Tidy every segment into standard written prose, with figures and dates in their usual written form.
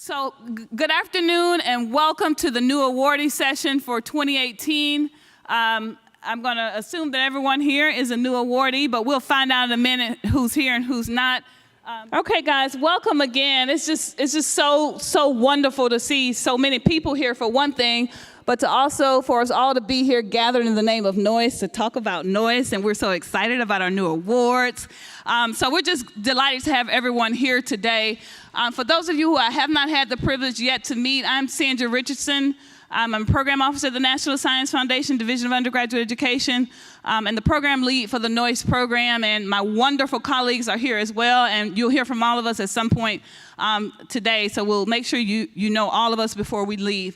So good afternoon and welcome to the new awardee session for 2018. I'm going to assume that everyone here is a new awardee, but we'll find out in a minute who's here and who's not. Okay, guys, welcome again. It's just so wonderful to see so many people here for one thing, but to also for us all to be here gathered in the name of Noyce to talk about Noyce, and we're so excited about our new awards. So we're just delighted to have everyone here today. For those of you who I have not had the privilege yet to meet, I'm Sandra Richardson. I'm a program officer at the National Science Foundation Division of Undergraduate Education, and the program lead for the Noyce program, and my wonderful colleagues are here as well, and you'll hear from all of us at some point today, so we'll make sure you know all of us before we leave.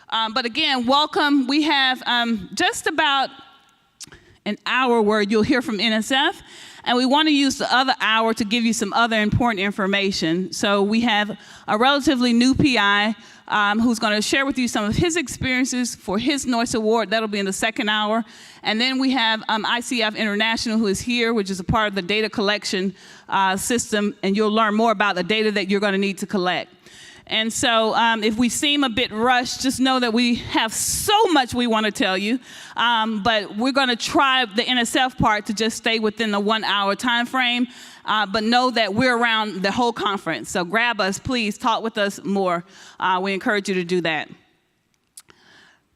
But again, welcome. We have just about an hour where you'll hear from NSF, and we want to use the other hour to give you some other important information. So we have a relatively new PI who's going to share with you some of his experiences for his Noyce Award. That'll be in the second hour. And then we have ICF International, who is here, which is a part of the data collection system, and you'll learn more about the data that you're going to need to collect. And so if we seem a bit rushed, just know that we have so much we want to tell you, but we're going to try the NSF part to just stay within the 1 hour time frame, but know that we're around the whole conference. So grab us, please, talk with us more. We encourage you to do that.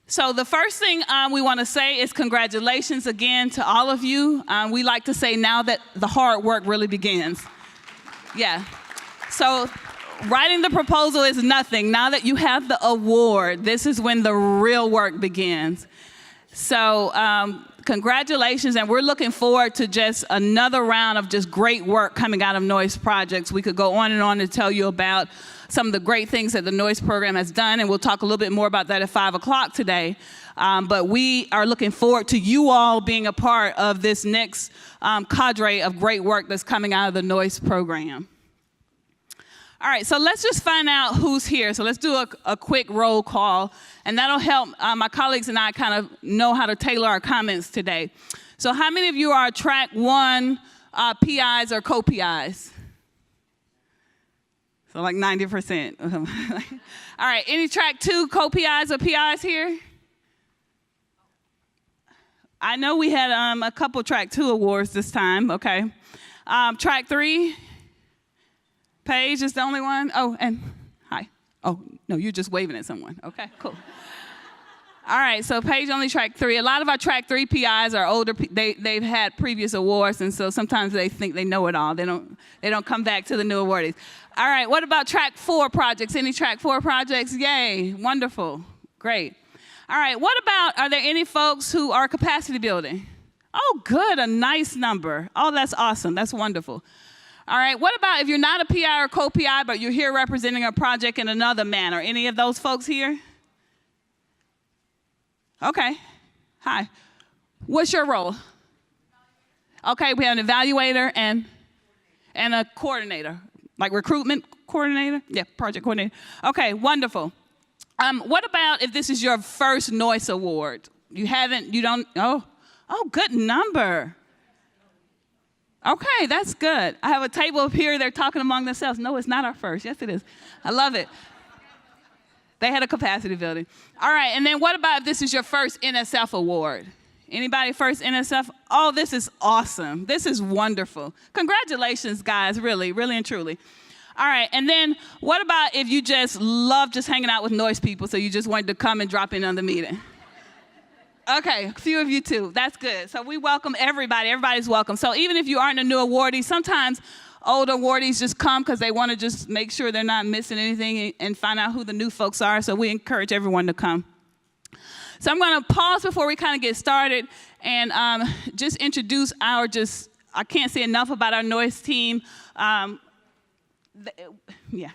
So the first thing we want to say is congratulations again to all of you. We like to say now that the hard work really begins. Yeah. So writing the proposal is nothing. Now that you have the award, this is when the real work begins. So congratulations, and we're looking forward to just another round of just great work coming out of Noyce projects. We could go on and on to tell you about some of the great things that the Noyce program has done, and we'll talk a little bit more about that at 5 o'clock today. But we are looking forward to you all being a part of this next cadre of great work that's coming out of the Noyce program. All right, so let's just find out who's here. So let's do a quick roll call, and that'll help my colleagues and I kind of know how to tailor our comments today. So how many of you are track 1 PIs or co-PIs? So like 90%. All right, any track 2 co-PIs or PIs here? I know we had a couple track 2 awards this time, okay. Track 3? Paige is the only one? Oh, and hi. Oh, no, you're just waving at someone. Okay, cool. All right, so Paige only track 3. A lot of our track 3 PIs are older. They've had previous awards, and so sometimes they think they know it all. They don't come back to the new awardees. All right, what about track 4 projects? Any track 4 projects? Yay, wonderful, great. All right, what about, are there any folks who are capacity building? Oh, good, a nice number. Oh, that's awesome, that's wonderful. All right, what about if you're not a PI or co-PI, but you're here representing a project in another manner? Any of those folks here? Okay, hi. What's your role? Okay, we have an evaluator and a coordinator, like recruitment coordinator? Yeah, project coordinator. Okay, wonderful. What about if this is your first Noyce Award? Oh, good number. Okay, that's good. I have a table up here, they're talking among themselves. No, it's not our first. Yes, it is. I love it. They had a capacity building. All right, and then what about if this is your first NSF award? Anybody first NSF? Oh, this is awesome. This is wonderful. Congratulations, guys, really, really and truly. All right, and then what about if you just love just hanging out with Noyce people, so you just wanted to come and drop in on the meeting? Okay, a few of you too. That's good. So we welcome everybody. Everybody's welcome. So even if you aren't a new awardee, sometimes older awardees just come because they want to just make sure they're not missing anything and find out who the new folks are. So we encourage everyone to come. So I'm going to pause before we kind of get started and just introduce I can't say enough about our Noyce team.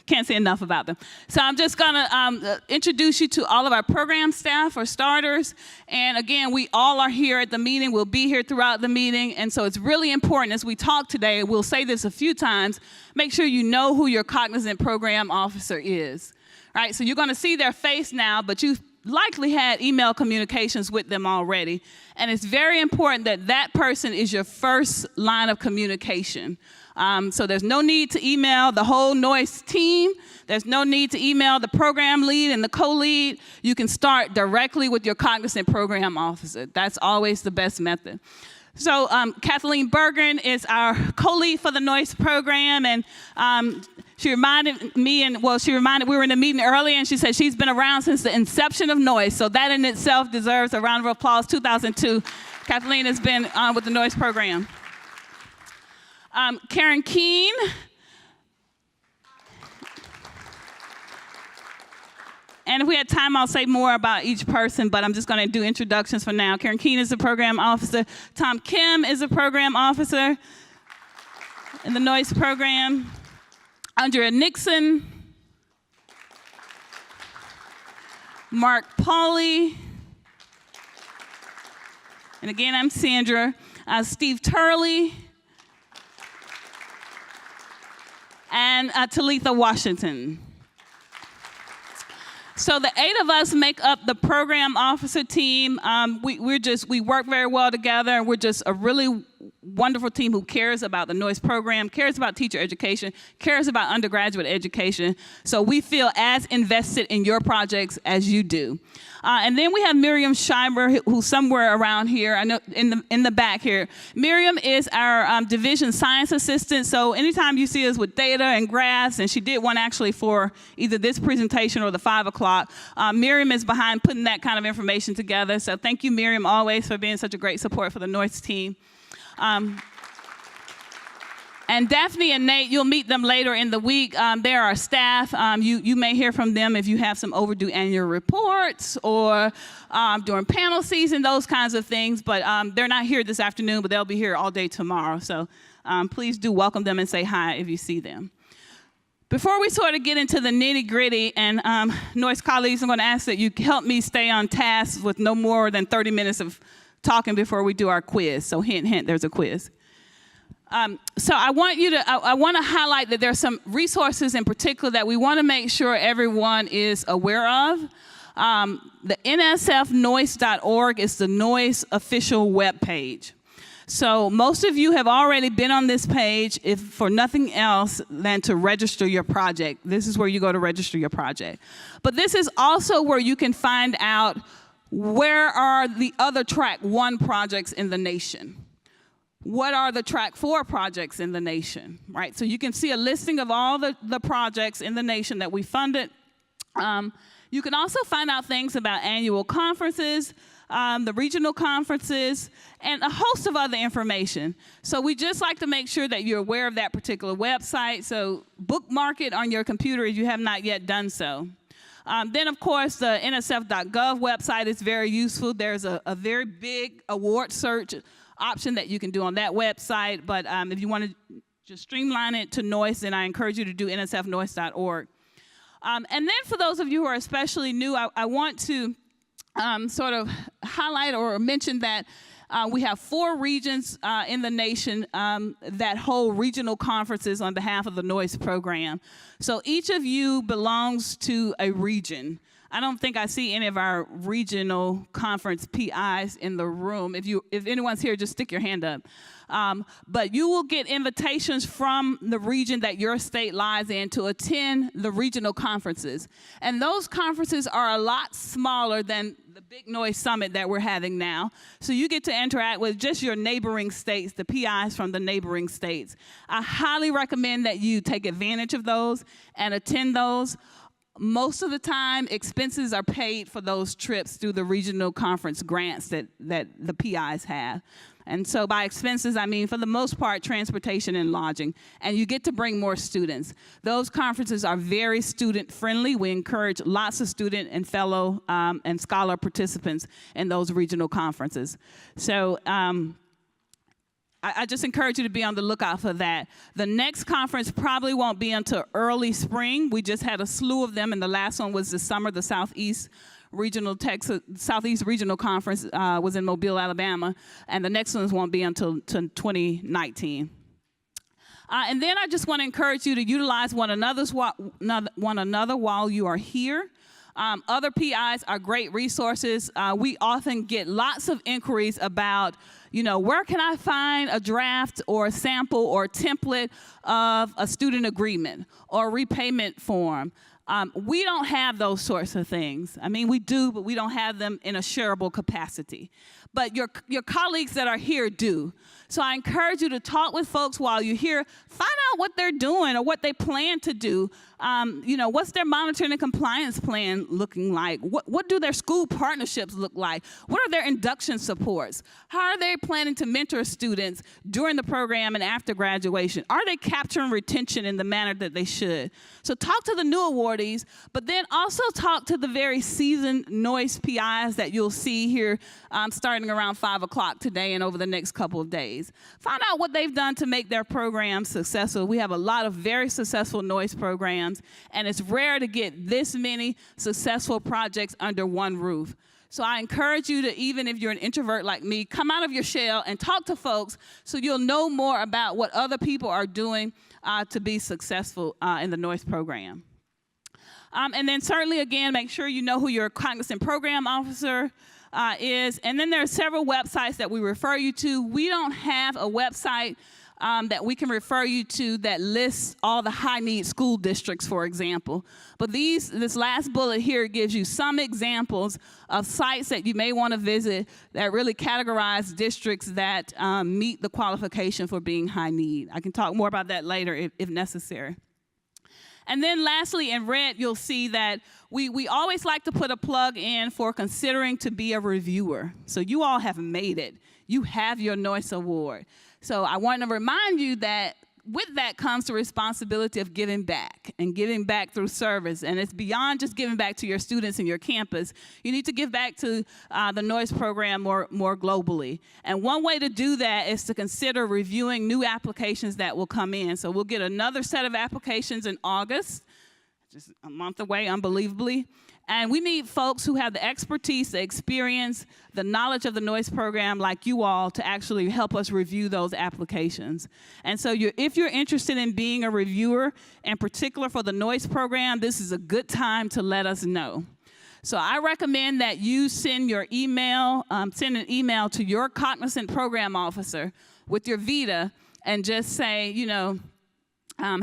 Can't say enough about them. So I'm just going to introduce you to all of our program staff for starters. And again, we all are here at the meeting. We'll be here throughout the meeting. And so it's really important as we talk today, we'll say this a few times, make sure you know who your cognizant program officer is. All right, so you're going to see their face now, but you likely had email communications with them already. And it's very important that that person is your first line of communication. So there's no need to email the whole Noyce team. There's no need to email the program lead and the co-lead. You can start directly with your Cognizant program officer. That's always the best method. So Kathleen Bergen is our co-lead for the Noyce program, and she reminded me, we were in a meeting earlier, and she said she's been around since the inception of Noyce, so that in itself deserves a round of applause. 2002, Kathleen has been with the Noyce program. Karen Keene. And if we had time, I'll say more about each person, but I'm just going to do introductions for now. Karen Keene is a program officer. Tom Kim is a program officer in the Noyce program. Andrea Nixon. Mark Pauley. And again, I'm Sandra. Steve Turley. And Talitha Washington. So the 8 of us make up the program officer team. We work very well together, and we're just a really wonderful team who cares about the Noyce program, cares about teacher education, cares about undergraduate education. So we feel as invested in your projects as you do. And then we have Miriam Schreiber, who's somewhere around here. I know in the back here. Miriam is our division science assistant. So anytime you see us with data and graphs, and she did one actually for either this presentation or the 5 o'clock, Miriam is behind putting that kind of information together. So thank you, Miriam, always for being such a great support for the Noyce team. And Daphne and Nate, you'll meet them later in the week. They're our staff. You may hear from them if you have some overdue annual reports or during panel season, those kinds of things. But they're not here this afternoon, but they'll be here all day tomorrow. So please do welcome them and say hi if you see them. Before we sort of get into the nitty-gritty, and Noyce colleagues, I'm going to ask that you help me stay on task with no more than 30 minutes of talking before we do our quiz. So hint, hint, there's a quiz. So I want to highlight that there's some resources in particular that we want to make sure everyone is aware of. The nsfnoyce.org is the Noyce official webpage. So most of you have already been on this page, if for nothing else than to register your project. This is where you go to register your project. But this is also where you can find out where are the other Track 1 projects in the nation. What are the Track 4 projects in the nation, right? So you can see a listing of all the projects in the nation that we funded. You can also find out things about annual conferences, the regional conferences, and a host of other information. So we just like to make sure that you're aware of that particular website. So bookmark it on your computer if you have not yet done so. Then, of course, the nsf.gov website is very useful. There's a very big award search option that you can do on that website. But if you want to just streamline it to Noyce, then I encourage you to do nsfnoyce.org. And then for those of you who are especially new, I want to sort of highlight or mention that we have 4 regions in the nation that hold regional conferences on behalf of the Noyce program. So each of you belongs to a region. I don't think I see any of our regional conference PIs in the room. If anyone's here, just stick your hand up. But you will get invitations from the region that your state lies in to attend the regional conferences. And those conferences are a lot smaller than the big Noyce summit that we're having now. So you get to interact with just your neighboring states, the PIs from the neighboring states. I highly recommend that you take advantage of those and attend those. Most of the time, expenses are paid for those trips through the regional conference grants that the PIs have. And so by expenses, I mean, for the most part, transportation and lodging. And you get to bring more students. Those conferences are very student-friendly. We encourage lots of student and fellow and scholar participants in those regional conferences. So I just encourage you to be on the lookout for that. The next conference probably won't be until early spring. We just had a slew of them, and the last one was this summer. The Southeast Regional Conference was in Mobile, Alabama, and the next ones won't be until 2019. And then I just want to encourage you to utilize one another while you are here. Other PIs are great resources. We often get lots of inquiries about, where can I find a draft or a sample or a template of a student agreement or repayment form. We don't have those sorts of things. I mean, we do, but we don't have them in a shareable capacity. But your colleagues that are here do. So I encourage you to talk with folks while you're here. Find out what they're doing or what they plan to do. What's their monitoring and compliance plan looking like? What do their school partnerships look like? What are their induction supports? How are they planning to mentor students during the program and after graduation? Are they capturing retention in the manner that they should? So talk to the new awardees, but then also talk to the very seasoned Noyce PIs that you'll see here starting around 5 o'clock today and over the next couple of days. Find out what they've done to make their programs successful. We have a lot of very successful Noyce programs, and it's rare to get this many successful projects under one roof. So I encourage you to, even if you're an introvert like me, come out of your shell and talk to folks so you'll know more about what other people are doing to be successful in the Noyce program. And then certainly, again, make sure you know who your cognizant program officer is. And then there are several websites that we refer you to. We don't have a website that we can refer you to that lists all the high-need school districts, for example. But this last bullet here gives you some examples of sites that you may want to visit that really categorize districts that meet the qualification for being high need. I can talk more about that later if necessary. And then lastly, in red, you'll see that we always like to put a plug in for considering to be a reviewer. So you all have made it. You have your Noyce Award. So I want to remind you that with that comes the responsibility of giving back and giving back through service. And it's beyond just giving back to your students and your campus. You need to give back to the Noyce program more globally. And one way to do that is to consider reviewing new applications that will come in. So we'll get another set of applications in August, just a month away, unbelievably. And we need folks who have the expertise, the experience, the knowledge of the Noyce program like you all to actually help us review those applications. And so if you're interested in being a reviewer, in particular for the Noyce program, this is a good time to let us know. So I recommend that you send an email to your cognizant program officer with your VITA and just say,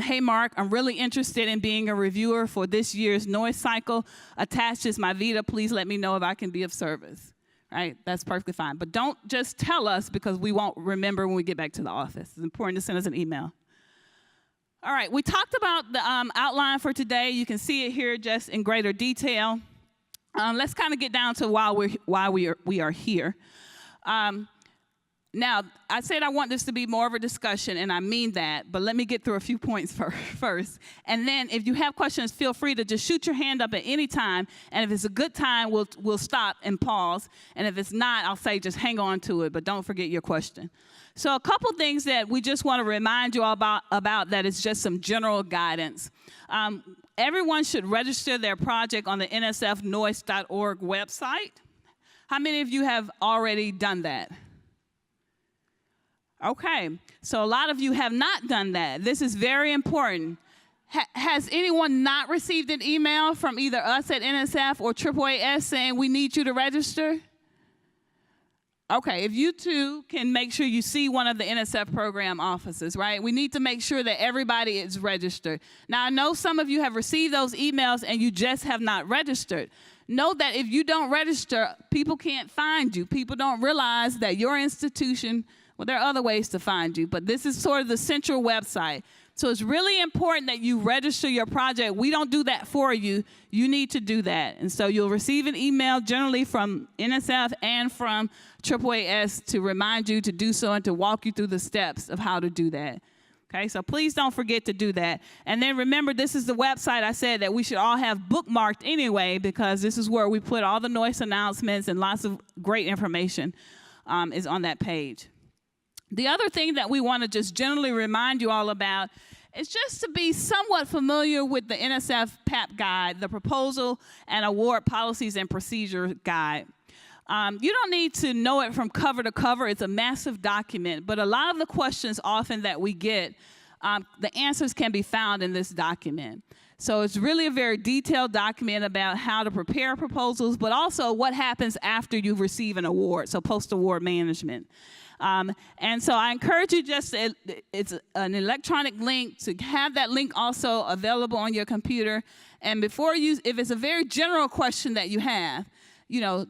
hey, Mark, I'm really interested in being a reviewer for this year's Noyce cycle. Attached is my VITA. Please let me know if I can be of service. Right? That's perfectly fine. But don't just tell us because we won't remember when we get back to the office. It's important to send us an email. All right, we talked about the outline for today. You can see it here just in greater detail. Let's kind of get down to why we are here. Now, I said I want this to be more of a discussion, and I mean that, but let me get through a few points first. And then if you have questions, feel free to just shoot your hand up at any time, and if it's a good time, we'll stop and pause. And if it's not, I'll say just hang on to it, but don't forget your question. So a couple things that we just want to remind you all about that is just some general guidance. Everyone should register their project on the nsfnoyce.org website. How many of you have already done that? Okay, so a lot of you have not done that. This is very important. Has anyone not received an email from either us at NSF or AAAS saying we need you to register? Okay, if you two can make sure you see one of the NSF program officers, right? We need to make sure that everybody is registered. Now, I know some of you have received those emails and you just have not registered. Know that if you don't register, people can't find you. People don't realize that your institution, well, there are other ways to find you, but this is sort of the central website. So it's really important that you register your project. We don't do that for you. You need to do that. And so you'll receive an email generally from NSF and from AAAS to remind you to do so and to walk you through the steps of how to do that. Okay, so please don't forget to do that. And then remember, this is the website I said that we should all have bookmarked anyway, because this is where we put all the Noyce announcements and lots of great information is on that page. The other thing that we want to just generally remind you all about is just to be somewhat familiar with the NSF PAP guide, the Proposal and Award Policies and Procedure Guide. You don't need to know it from cover to cover. It's a massive document, but a lot of the questions often that we get, the answers can be found in this document. So it's really a very detailed document about how to prepare proposals, but also what happens after you receive an award, so post-award management. And so I encourage you it's an electronic link, to have that link also available on your computer. And before if it's a very general question that you have,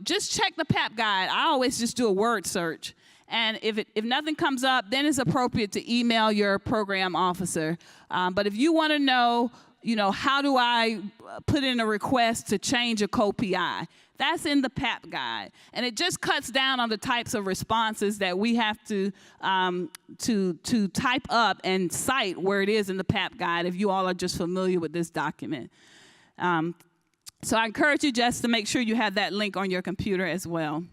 just check the PAP guide. I always just do a word search. And if nothing comes up, then it's appropriate to email your program officer. But if you want to know, how do I put in a request to change a co-PI? That's in the PAP guide. And it just cuts down on the types of responses that we have to type up and cite where it is in the PAP guide, if you all are just familiar with this document. So I encourage you just to make sure you have that link on your computer as well.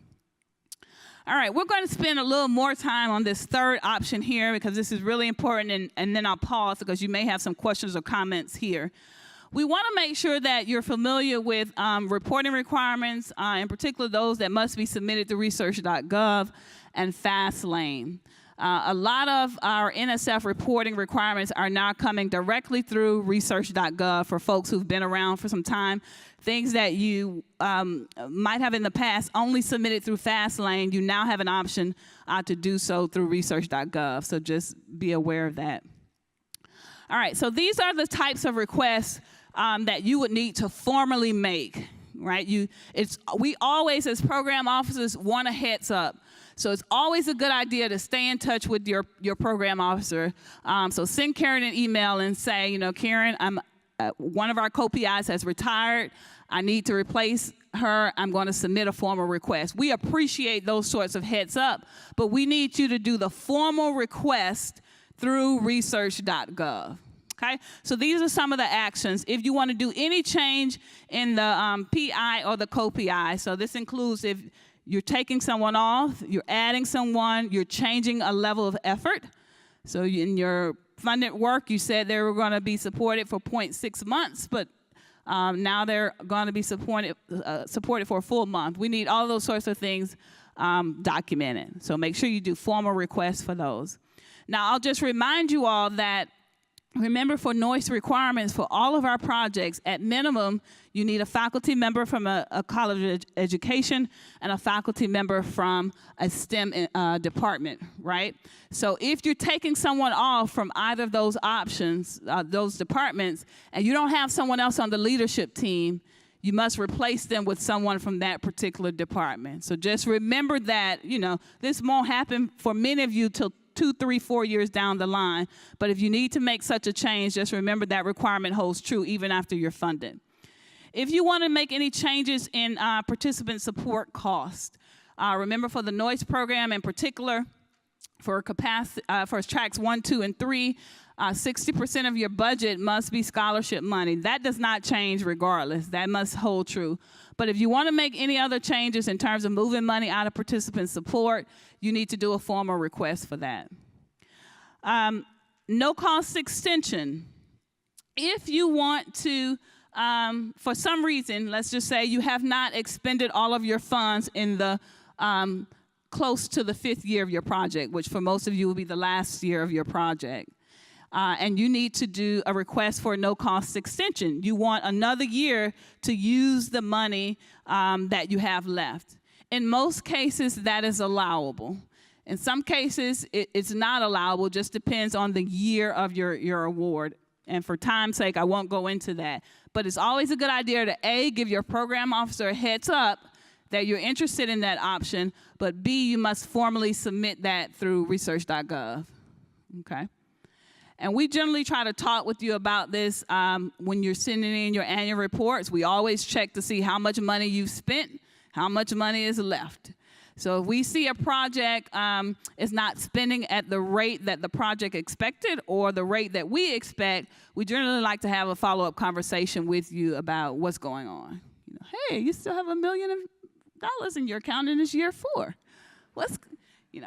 All right, we're going to spend a little more time on this third option here, because this is really important, and then I'll pause because you may have some questions or comments here. We want to make sure that you're familiar with reporting requirements, in particular those that must be submitted to research.gov and FastLane. A lot of our NSF reporting requirements are now coming directly through research.gov for folks who've been around for some time. Things that you might have in the past only submitted through FastLane, you now have an option to do so through research.gov. So just be aware of that. All right, so these are the types of requests that you would need to formally make, right? We always, as program officers, want a heads up. So it's always a good idea to stay in touch with your program officer. So send Karen an email and say, Karen, one of our co-PIs has retired. I need to replace her. I'm going to submit a formal request. We appreciate those sorts of heads up, but we need you to do the formal request through research.gov. Okay, so these are some of the actions if you want to do any change in the PI or the co-PI. So this includes if you're taking someone off, you're adding someone, you're changing a level of effort. So in your funded work, you said they were going to be supported for 0.6 months, but now they're going to be supported for a full month. We need all those sorts of things documented. So make sure you do formal requests for those. Now, I'll just remind you all that, remember, for Noyce requirements for all of our projects, at minimum, you need a faculty member from a college education and a faculty member from a STEM department, right? So if you're taking someone off from either of those options, those departments, and you don't have someone else on the leadership team, you must replace them with someone from that particular department. So just remember that, this won't happen for many of you till 2, 3, 4 years down the line. But if you need to make such a change, just remember that requirement holds true even after you're funded. If you want to make any changes in participant support cost, remember for the Noyce program in particular, for tracks 1, 2, and 3, 60% of your budget must be scholarship money. That does not change regardless. That must hold true. But if you want to make any other changes in terms of moving money out of participant support, you need to do a formal request for that. No cost extension. If you want to, for some reason, let's just say you have not expended all of your funds in the close to the 5th year of your project, which for most of you will be the last year of your project. And you need to do a request for a no-cost extension. You want another year to use the money that you have left. In most cases, that is allowable. In some cases, it's not allowable. It just depends on the year of your award. And for time's sake, I won't go into that. But it's always a good idea to, A, give your program officer a heads up that you're interested in that option, but B, you must formally submit that through research.gov. Okay? And we generally try to talk with you about this when you're sending in your annual reports. We always check to see how much money you've spent, how much money is left. So if we see a project is not spending at the rate that the project expected or the rate that we expect, we generally like to have a follow-up conversation with you about what's going on. Hey, you still have $1 million in your account in this year 4.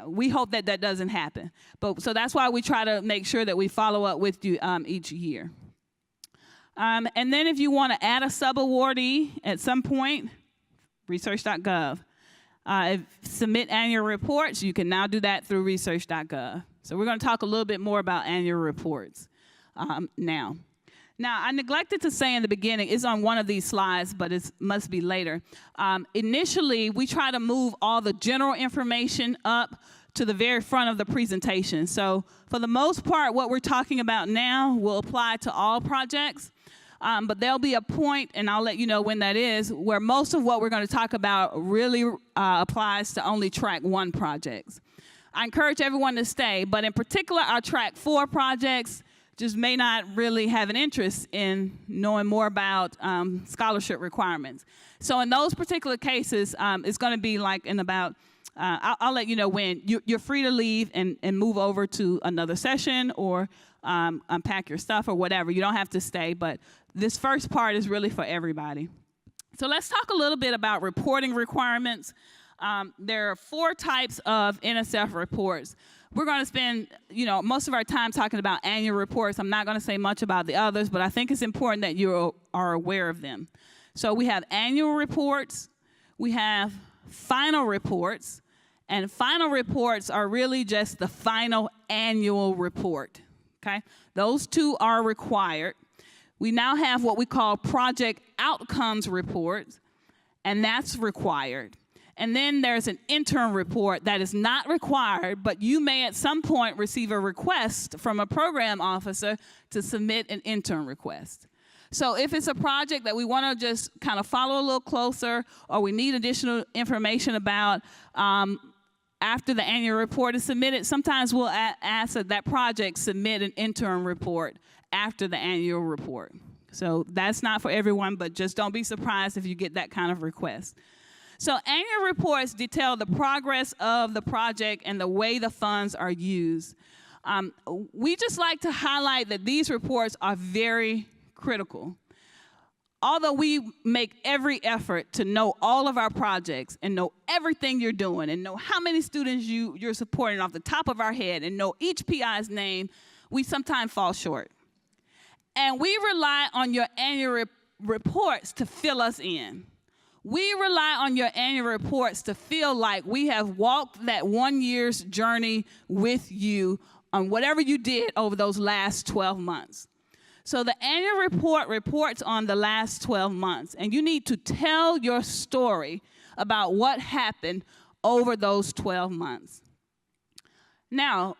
We hope that that doesn't happen. So that's why we try to make sure that we follow up with you each year. And then if you want to add a sub-awardee at some point, research.gov. Submit annual reports. You can now do that through research.gov. So we're going to talk a little bit more about annual reports now. Now, I neglected to say in the beginning, it's on one of these slides, but it must be later. Initially, we try to move all the general information up to the very front of the presentation. So for the most part, what we're talking about now will apply to all projects. But there'll be a point, and I'll let you know when that is, where most of what we're going to talk about really applies to only track 1 projects. I encourage everyone to stay, but in particular, our track 4 projects just may not really have an interest in knowing more about scholarship requirements. So in those particular cases, it's going to be like in about, I'll let you know when. You're free to leave and move over to another session or unpack your stuff or whatever. You don't have to stay, but this first part is really for everybody. So let's talk a little bit about reporting requirements. There are 4 types of NSF reports. We're going to spend, most of our time talking about annual reports. I'm not going to say much about the others, but I think it's important that you are aware of them. So we have annual reports, we have final reports, and final reports are really just the final annual report, okay? Those 2 are required. We now have what we call project outcomes reports, and that's required. And then there's an interim report that is not required, but you may at some point receive a request from a program officer to submit an interim request. So if it's a project that we want to just kind of follow a little closer, or we need additional information about after the annual report is submitted, sometimes we'll ask that project submit an interim report after the annual report. So that's not for everyone, but just don't be surprised if you get that kind of request. So annual reports detail the progress of the project and the way the funds are used. We just like to highlight that these reports are very critical. Although we make every effort to know all of our projects and know everything you're doing and know how many students you're supporting off the top of our head and know each PI's name, we sometimes fall short. And we rely on your annual reports to fill us in. We rely on your annual reports to feel like we have walked that 1 year's journey with you on whatever you did over those last 12 months. So the annual report reports on the last 12 months, and you need to tell your story about what happened over those 12 months. Now,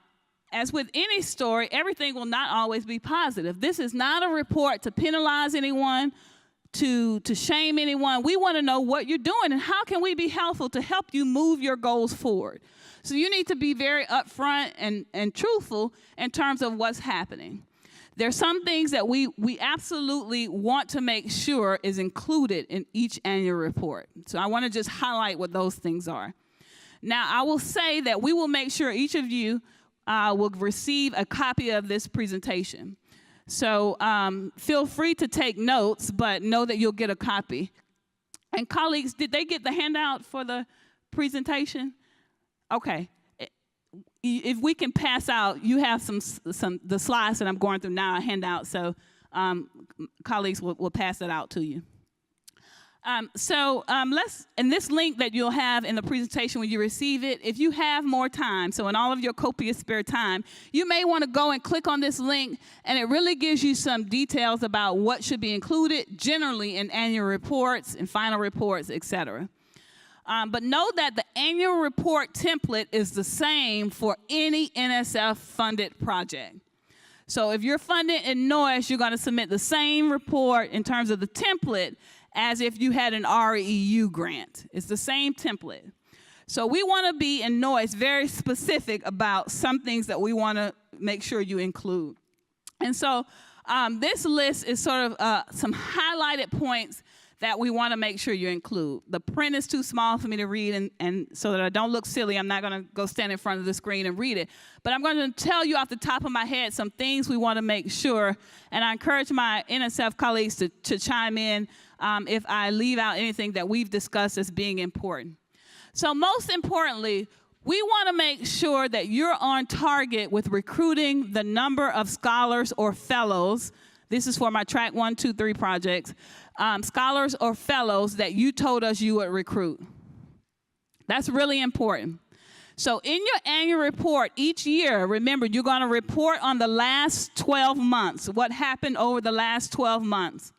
as with any story, everything will not always be positive. This is not a report to penalize anyone, to shame anyone. We want to know what you're doing and how can we be helpful to help you move your goals forward. So you need to be very upfront and truthful in terms of what's happening. There's some things that we absolutely want to make sure is included in each annual report. So I want to just highlight what those things are. Now, I will say that we will make sure each of you will receive a copy of this presentation. So feel free to take notes, but know that you'll get a copy. And colleagues, did they get the handout for the presentation? Okay. If we can pass out, you have the slides that I'm going through now, a handout, so colleagues will pass that out to you. And this link that you'll have in the presentation when you receive it, if you have more time, so in all of your copious spare time, you may want to go and click on this link, and it really gives you some details about what should be included generally in annual reports and final reports, etc. But know that the annual report template is the same for any NSF-funded project. So if you're funded in Noyce, you're going to submit the same report in terms of the template as if you had an REU grant. It's the same template. So we want to be in Noyce very specific about some things that we want to make sure you include. And so this list is sort of some highlighted points that we want to make sure you include. The print is too small for me to read, and so that I don't look silly, I'm not going to go stand in front of the screen and read it. But I'm going to tell you off the top of my head some things we want to make sure, and I encourage my NSF colleagues to chime in if I leave out anything that we've discussed as being important. So most importantly, we want to make sure that you're on target with recruiting the number of scholars or fellows. This is for my track 1, 2, 3 projects. Scholars or fellows that you told us you would recruit. That's really important. So in your annual report each year, remember, you're going to report on the last 12 months, what happened over the last 12 months.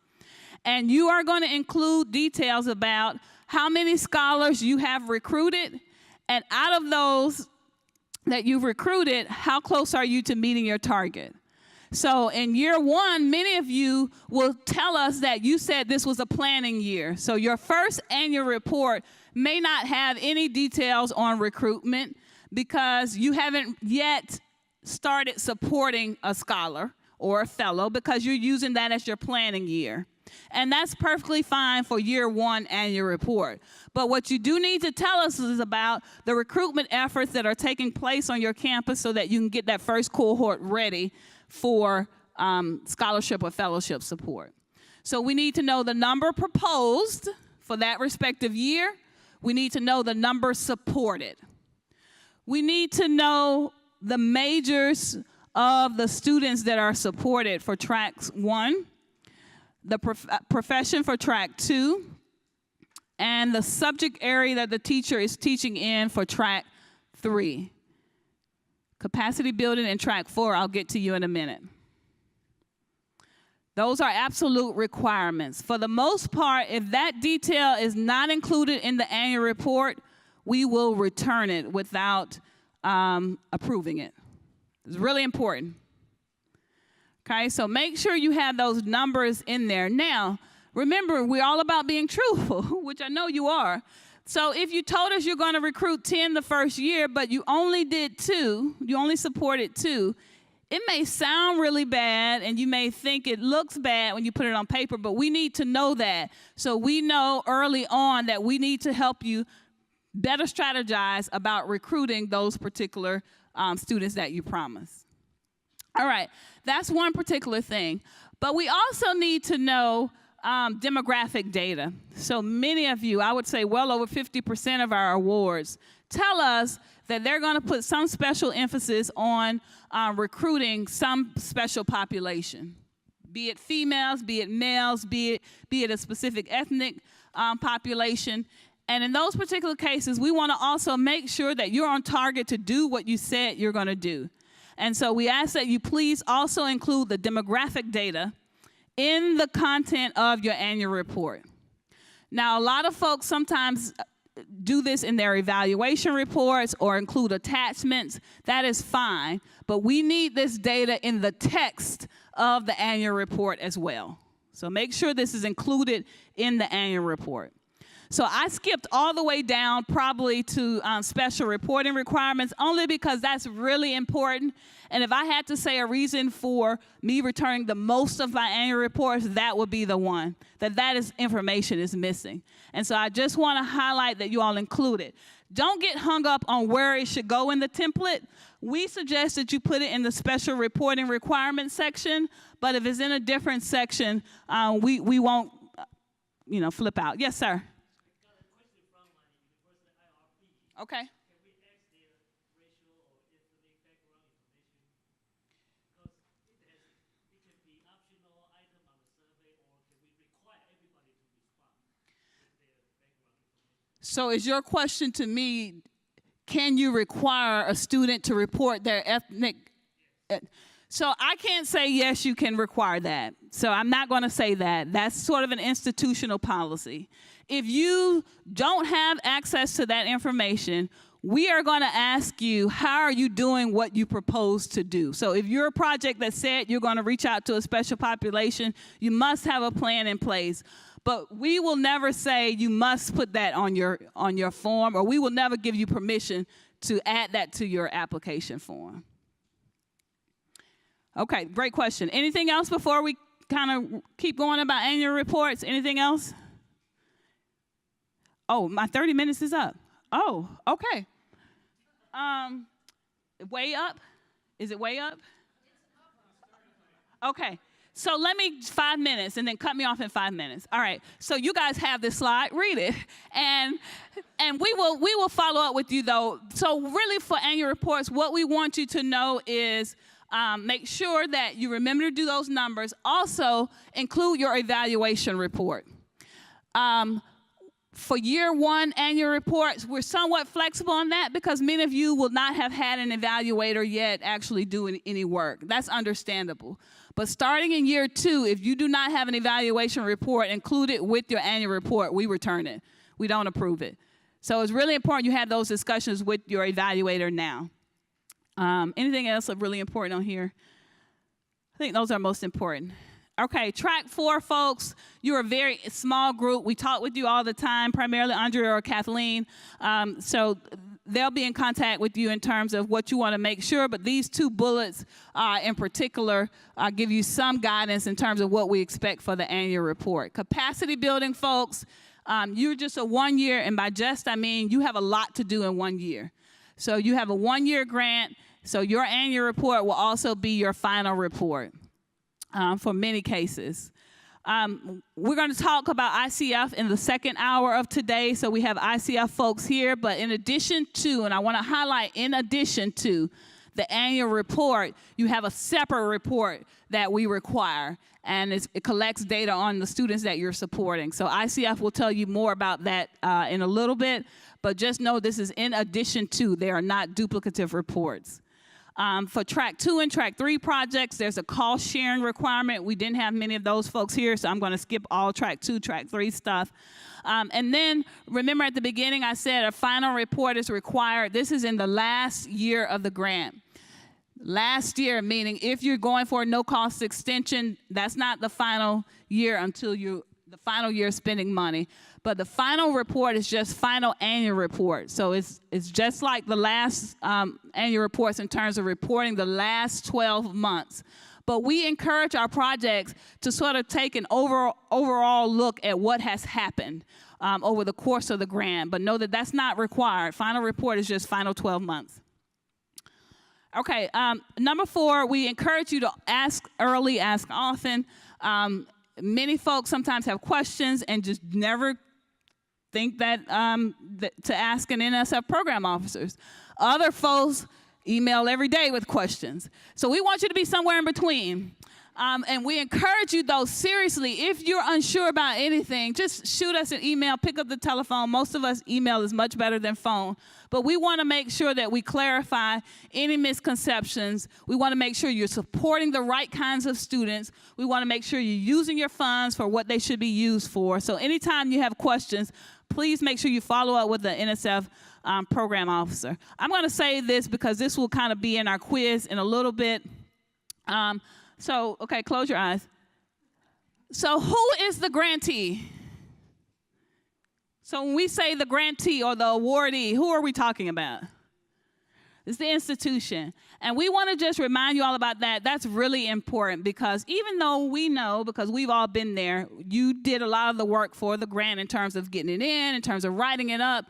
And you are going to include details about how many scholars you have recruited, and out of those that you've recruited, how close are you to meeting your target? So in year one, many of you will tell us that you said this was a planning year. So your first annual report may not have any details on recruitment because you haven't yet started supporting a scholar or a fellow because you're using that as your planning year. And that's perfectly fine for year one annual report. But what you do need to tell us is about the recruitment efforts that are taking place on your campus so that you can get that first cohort ready for scholarship or fellowship support. So we need to know the number proposed for that respective year. We need to know the number supported. We need to know the majors of the students that are supported for tracks 1, the profession for track 2, and the subject area that the teacher is teaching in for track 3. Capacity building in track 4, I'll get to you in a minute. Those are absolute requirements. For the most part, if that detail is not included in the annual report, we will return it without approving it. It's really important. Okay, so make sure you have those numbers in there. Now, remember, we're all about being truthful, which I know you are. So if you told us you're going to recruit 10 the first year, but you only did 2, you only supported 2, it may sound really bad, and you may think it looks bad when you put it on paper, but we need to know that. So we know early on that we need to help you better strategize about recruiting those particular students that you promised. All right, that's one particular thing. But we also need to know demographic data. So many of you, I would say well over 50% of our awards, tell us that they're going to put some special emphasis on recruiting some special population, be it females, be it males, be it a specific ethnic population. And in those particular cases, we want to also make sure that you're on target to do what you said you're going to do. And so we ask that you please also include the demographic data in the content of your annual report. Now, a lot of folks sometimes do this in their evaluation reports or include attachments. That is fine, but we need this data in the text of the annual report as well. So make sure this is included in the annual report. So I skipped all the way down probably to special reporting requirements only because that's really important. And if I had to say a reason for me returning the most of my annual reports, that would be the one, that information is missing. And so I just want to highlight that you all include it. Don't get hung up on where it should go in the template. We suggest that you put it in the special reporting requirements section, but if it's in a different section, we won't, flip out. Yes, sir. Okay. Can we ask their racial or ethnic background information? Because it can be optional item on the survey, or can we require everybody to respond with their background information? So is your question to me, can you require a student to report their ethnic? So I can't say yes, you can require that. So I'm not going to say that. That's sort of an institutional policy. If you don't have access to that information, we are going to ask you, how are you doing what you propose to do? So if you're a project that said you're going to reach out to a special population, you must have a plan in place. But we will never say you must put that on your form, or we will never give you permission to add that to your application form. Okay, great question. Anything else before we kind of keep going about annual reports? Anything else? Oh, my 30 minutes is up. Oh, okay. Way up? Is it way up? Okay. So let me 5 minutes and then cut me off in 5 minutes. All right. So you guys have this slide. Read it. And we will follow up with you though. So really for annual reports, what we want you to know is make sure that you remember to do those numbers. Also include your evaluation report. For year one annual reports, we're somewhat flexible on that because many of you will not have had an evaluator yet actually doing any work. That's understandable. But starting in year two, if you do not have an evaluation report included with your annual report, we return it. We don't approve it. So it's really important you have those discussions with your evaluator now. Anything else really important on here? I think those are most important. Okay, track 4, folks, you're a very small group. We talk with you all the time, primarily Andrea or Kathleen. So they'll be in contact with you in terms of what you want to make sure, but these 2 bullets in particular give you some guidance in terms of what we expect for the annual report. Capacity building, folks, you're just a 1 year, and by just I mean you have a lot to do in 1 year. So you have a 1-year grant, so your annual report will also be your final report. For many cases. We're going to talk about ICF in the second hour of today, so we have ICF folks here, but in addition to, and I want to highlight, in addition to the annual report, you have a separate report that we require, and it collects data on the students that you're supporting. So ICF will tell you more about that in a little bit, but just know this is in addition to, they are not duplicative reports. For track 2 and track 3 projects, there's a cost sharing requirement. We didn't have many of those folks here, so I'm going to skip all track 2, track 3 stuff. And then remember at the beginning I said a final report is required. This is in the last year of the grant. Last year, meaning if you're going for a no-cost extension, that's not the final year until the final year spending money. But the final report is just final annual report. So it's just like the last annual reports in terms of reporting the last 12 months. But we encourage our projects to sort of take an overall look at what has happened over the course of the grant. But know that that's not required. Final report is just final 12 months. Okay, number 4, we encourage you to ask early, ask often. Many folks sometimes have questions and just never think that to ask an NSF program officers. Other folks email every day with questions. So we want you to be somewhere in between. And we encourage you, though, seriously, if you're unsure about anything, just shoot us an email, pick up the telephone. Most of us, email is much better than phone. But we want to make sure that we clarify any misconceptions. We want to make sure you're supporting the right kinds of students. We want to make sure you're using your funds for what they should be used for. So anytime you have questions, please make sure you follow up with the NSF program officer. I'm going to say this because this will kind of be in our quiz in a little bit. Okay, close your eyes. So who is the grantee? So when we say the grantee or the awardee, who are we talking about? It's the institution. And we want to just remind you all about that. That's really important because even though we know, because we've all been there, you did a lot of the work for the grant in terms of getting it in terms of writing it up.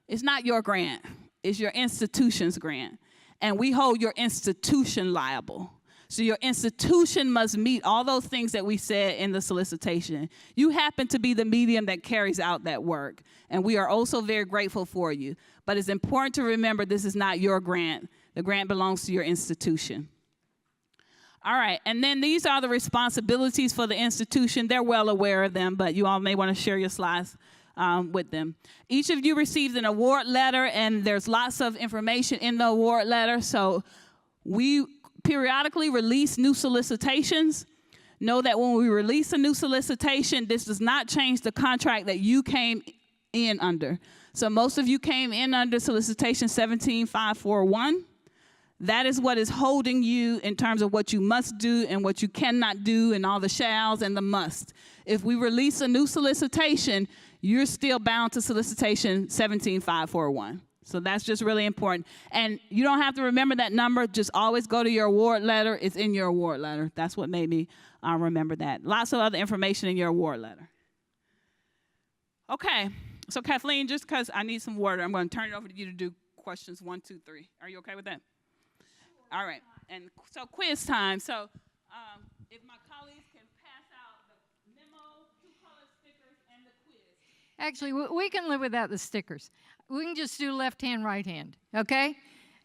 It's not your grant. It's your institution's grant. And we hold your institution liable. So your institution must meet all those things that we said in the solicitation. You happen to be the medium that carries out that work, and we are also very grateful for you. But it's important to remember this is not your grant. The grant belongs to your institution. All right, and then these are the responsibilities for the institution. They're well aware of them, but you all may want to share your slides with them. Each of you received an award letter, and there's lots of information in the award letter. So we periodically release new solicitations. Know that when we release a new solicitation, this does not change the contract that you came in under. So most of you came in under solicitation 17541. That is what is holding you in terms of what you must do and what you cannot do and all the shalls and the must. If we release a new solicitation, you're still bound to solicitation 17541. So that's just really important. And you don't have to remember that number. Just always go to your award letter. It's in your award letter. That's what made me remember that. Lots of other information in your award letter. Okay. So Kathleen, just because I need some water, I'm going to turn it over to you to do questions 1, 2, 3. Are you okay with that? All right. And so quiz time. So if my colleagues can pass out the memo, 2-color stickers, and the quiz. Actually, we can live without the stickers. We can just do left hand, right hand, okay?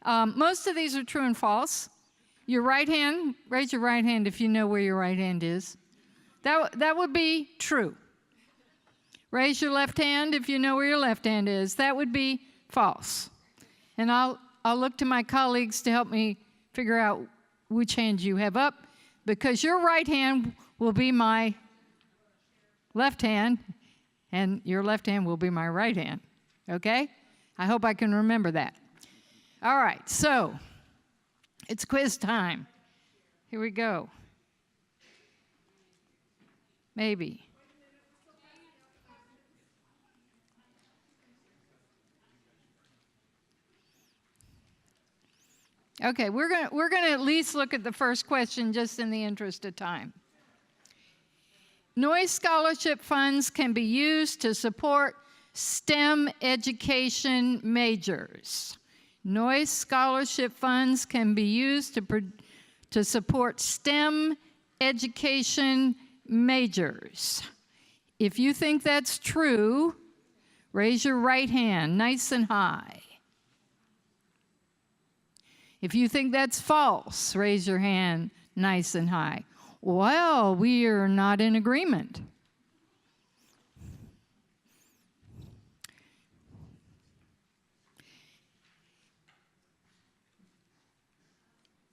Most of these are true and false. Your right hand, raise your right hand if you know where your right hand is. That would be true. Raise your left hand if you know where your left hand is. That would be false. And I'll look to my colleagues to help me figure out which hand you have up, because your right hand will be my left hand, and your left hand will be my right hand, okay? I hope I can remember that. All right, so it's quiz time. Here we go. Maybe. Okay, we're gonna at least look at the first question just in the interest of time. Noyce scholarship funds can be used to support STEM education majors. Noyce scholarship funds can be used to support STEM education majors. If you think that's true, raise your right hand nice and high. If you think that's false, raise your hand nice and high. Well, we are not in agreement.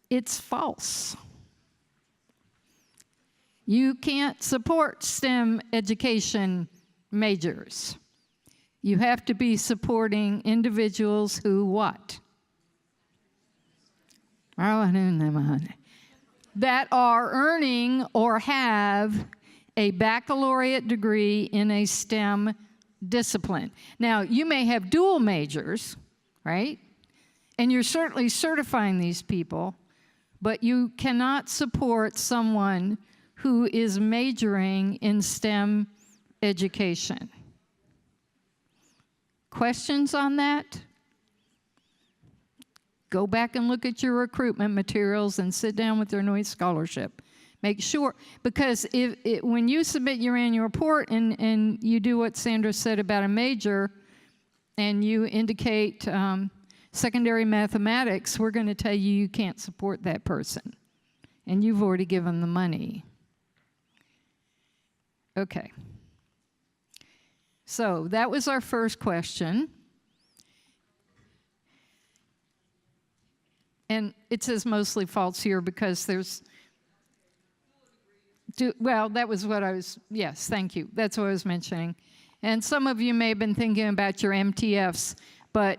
It's false. You can't support STEM education majors. You have to be supporting individuals who what? That are earning or have a baccalaureate degree in a STEM discipline. Now, you may have dual majors, right? And you're certainly certifying these people, but you cannot support someone who is majoring in STEM education. Questions on that? Go back and look at your recruitment materials and sit down with your Noyce scholarship. Make sure, because when you submit your annual report and you do what Sandra said about a major, and you indicate secondary mathematics, we're going to tell you you can't support that person. And you've already given the money. Okay. So that was our first question. And it says mostly false here because there's, well, that was what I was, yes, thank you. That's what I was mentioning. And some of you may have been thinking about your MTFs, but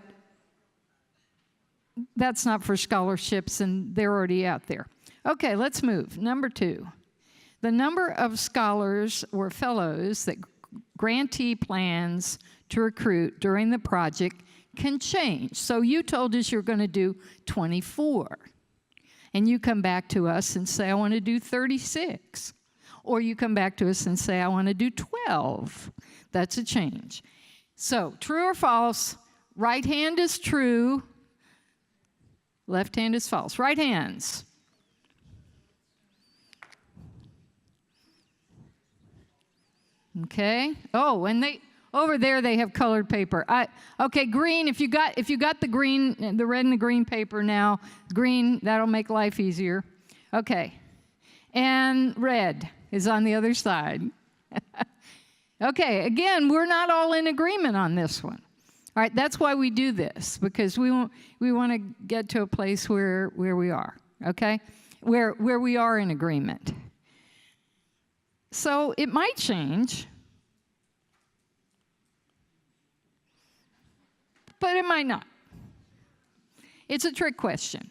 that's not for scholarships, and they're already out there. Okay, let's move. Number 2. The number of scholars or fellows that grantee plans to recruit during the project can change. So you told us you're going to do 24. And you come back to us and say, I want to do 36. Or you come back to us and say, I want to do 12. That's a change. So true or false, right hand is true, left hand is false. Right hands. Okay. Oh, and they over there they have colored paper. Okay, green. If you got the green, the red and the green paper now, green, that'll make life easier. Okay. And red is on the other side. Okay, again, we're not all in agreement on this one. All right, that's why we do this, because we want to get to a place where we are, okay? Where we are in agreement. So it might change, but it might not. It's a trick question.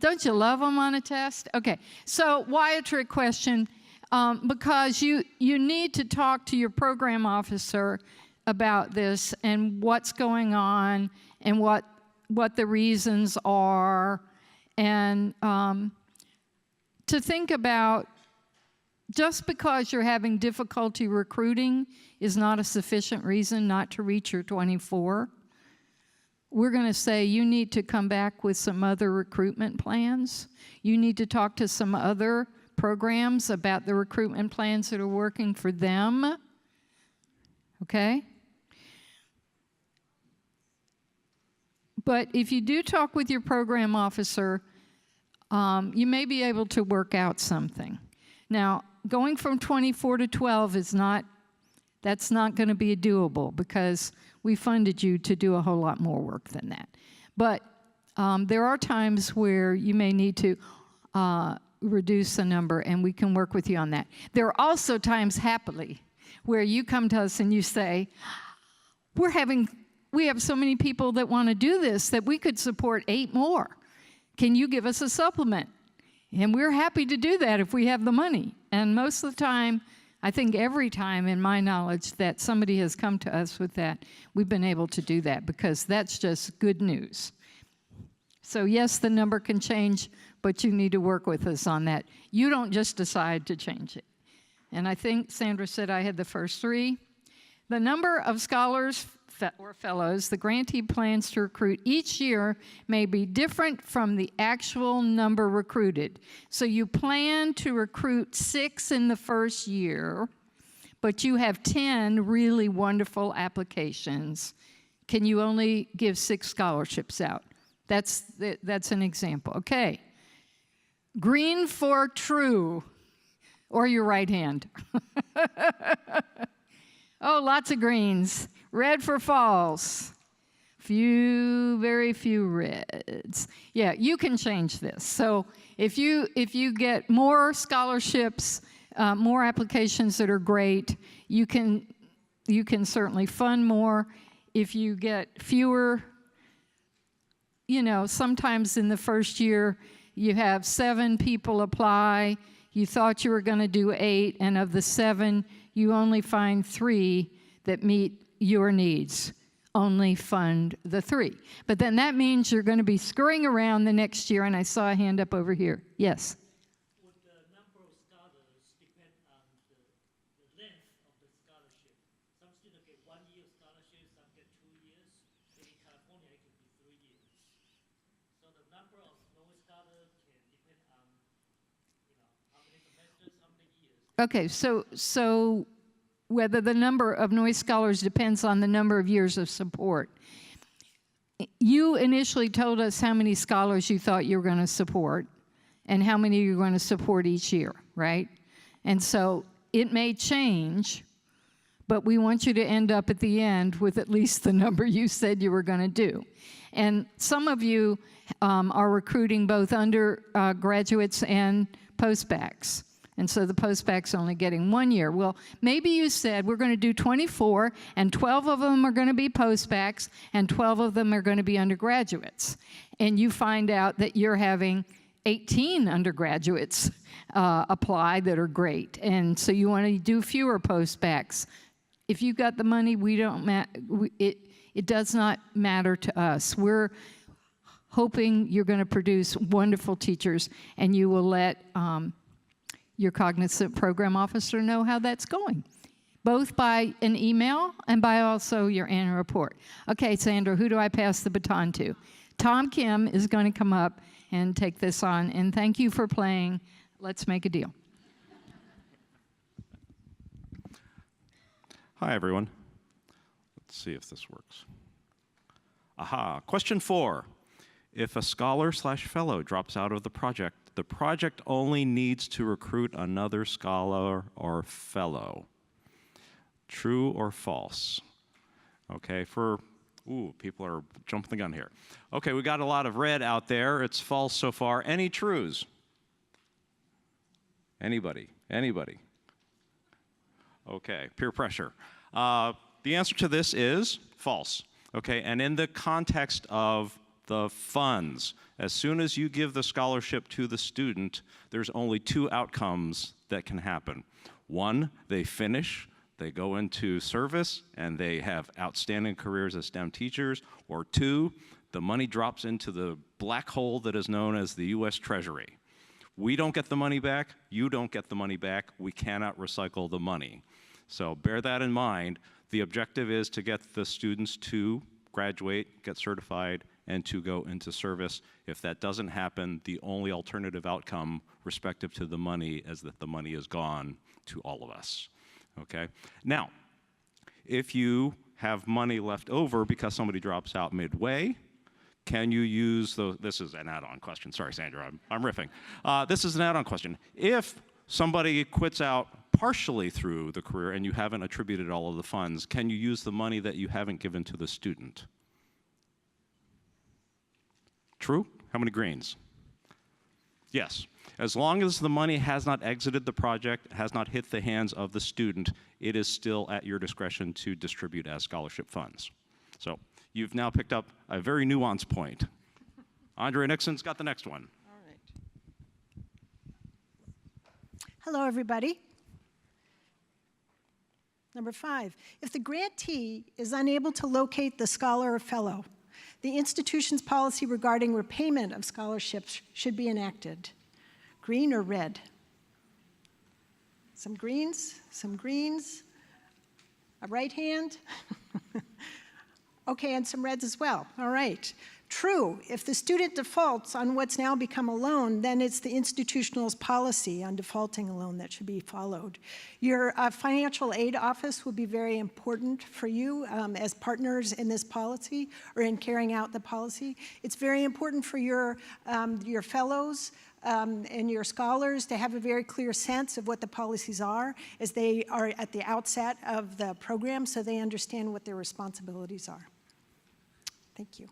Don't you love them on a test? Okay, so why a trick question? Because you need to talk to your program officer about this and what's going on and what the reasons are, and to think about, just because you're having difficulty recruiting is not a sufficient reason not to reach your 24. We're going to say you need to come back with some other recruitment plans. You need to talk to some other programs about the recruitment plans that are working for them. Okay? But if you do talk with your program officer, you may be able to work out something. Now, going from 24 to 12 is not That's not going to be doable because we funded you to do a whole lot more work than that. But there are times where you may need to reduce the number, and we can work with you on that. There are also times, happily, where you come to us and you say, we have so many people that want to do this that we could support 8 more. Can you give us a supplement? And we're happy to do that if we have the money. And most of the time, I think every time in my knowledge that somebody has come to us with that, we've been able to do that because that's just good news. So yes, the number can change, but you need to work with us on that. You don't just decide to change it. And I think Sandra said I had the first 3. The number of scholars or fellows the grantee plans to recruit each year may be different from the actual number recruited. So you plan to recruit 6 in the first year, but you have 10 really wonderful applications. Can you only give 6 scholarships out? That's an example. Okay. Green for true, or your right hand. Oh, lots of greens. Red for false. Very few reds. Yeah, you can change this. So if you get more scholarships, more applications that are great, you can certainly fund more. If you get fewer, sometimes in the first year you have 7 people apply. You thought you were going to do 8, and of the 7, you only find 3 that meet your needs. Only fund the 3. But then that means you're going to be scurrying around the next year, and I saw a hand up over here. Yes? Would the number of scholars depend on the length of the scholarship? Some students get 1-year scholarship, some get 2 years. In California, it could be 3 years. So the number of Noyce scholars can depend on, how many semesters, how many years. Okay, so whether the number of Noyce scholars depends on the number of years of support. You initially told us how many scholars you thought you were going to support and how many you're going to support each year, right? And so it may change, but we want you to end up at the end with at least the number you said you were going to do. And some of you are recruiting both undergraduates and postbacks. And so the postbac's only getting 1 year. Well, maybe you said we're going to do 24, and 12 of them are going to be postbacks, and 12 of them are going to be undergraduates. And you find out that you're having 18 undergraduates apply that are great. And so you want to do fewer postbacks. If you've got the money, it does not matter to us. We're hoping you're going to produce wonderful teachers, and you will let your cognizant program officer know how that's going, both by an email and by also your annual report. Okay, Sandra, who do I pass the baton to? Tom Kim is going to come up and take this on, and thank you for playing Let's Make a Deal. Hi, everyone. Let's see if this works. Aha, question 4. If a scholar/fellow drops out of the project only needs to recruit another scholar or fellow. True or false? Okay, people are jumping the gun here. Okay, we got a lot of red out there. It's false so far. Any trues? Anybody? Okay, peer pressure. The answer to this is false. Okay, and in the context of the funds, as soon as you give the scholarship to the student, there's only 2 outcomes that can happen. 1, they finish, they go into service, and they have outstanding careers as STEM teachers. Or 2, the money drops into the black hole that is known as the U.S. Treasury. We don't get the money back, you don't get the money back, we cannot recycle the money. So bear that in mind. The objective is to get the students to graduate, get certified, and to go into service. If that doesn't happen, the only alternative outcome respective to the money is that the money is gone to all of us, okay? Now, if you have money left over because somebody drops out midway, can you use this is an add-on question. Sorry, Sandra, I'm riffing. This is an add-on question. If somebody quits out partially through the career and you haven't attributed all of the funds, can you use the money that you haven't given to the student? True? How many greens? Yes. As long as the money has not exited the project, has not hit the hands of the student, it is still at your discretion to distribute as scholarship funds. So you've now picked up a very nuanced point. Andrea Nixon's got the next one. All right. Hello, everybody. Number 5, if the grantee is unable to locate the scholar or fellow, the institution's policy regarding repayment of scholarships should be enacted. Green or red? Some greens, a right hand. Okay, and some reds as well. All right. True, if the student defaults on what's now become a loan, then it's the institutional's policy on defaulting a loan that should be followed. Your financial aid office will be very important for you as partners in this policy or in carrying out the policy. It's very important for your fellows and your scholars to have a very clear sense of what the policies are as they are at the outset of the program so they understand what their responsibilities are. Thank you.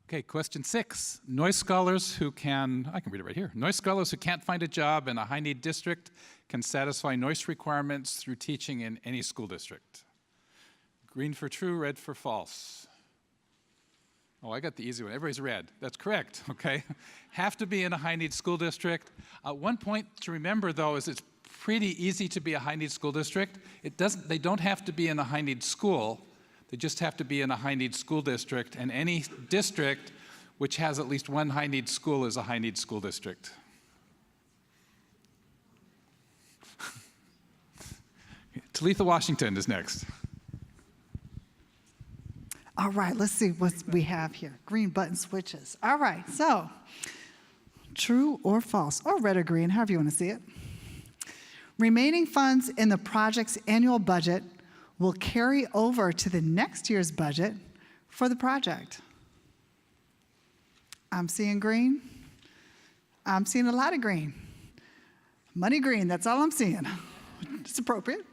Okay, question 6. Noyce scholars who can, I can read it right here. Noyce scholars who can't find a job in a high-need district can satisfy Noyce requirements through teaching in any school district. Green for true, red for false. Oh, I got the easy one. Everybody's red. That's correct, okay? Have to be in a high-need school district. One point to remember, though, is it's pretty easy to be a high-need school district. They don't have to be in a high-need school. They just have to be in a high-need school district, and any district which has at least one high-need school is a high-need school district. Talitha Washington is next. All right, let's see what we have here. Green button switches. All right, so true or false, or red or green, however you want to see it. Remaining funds in the project's annual budget will carry over to the next year's budget for the project. I'm seeing green. I'm seeing a lot of green. Money green, that's all I'm seeing. It's appropriate.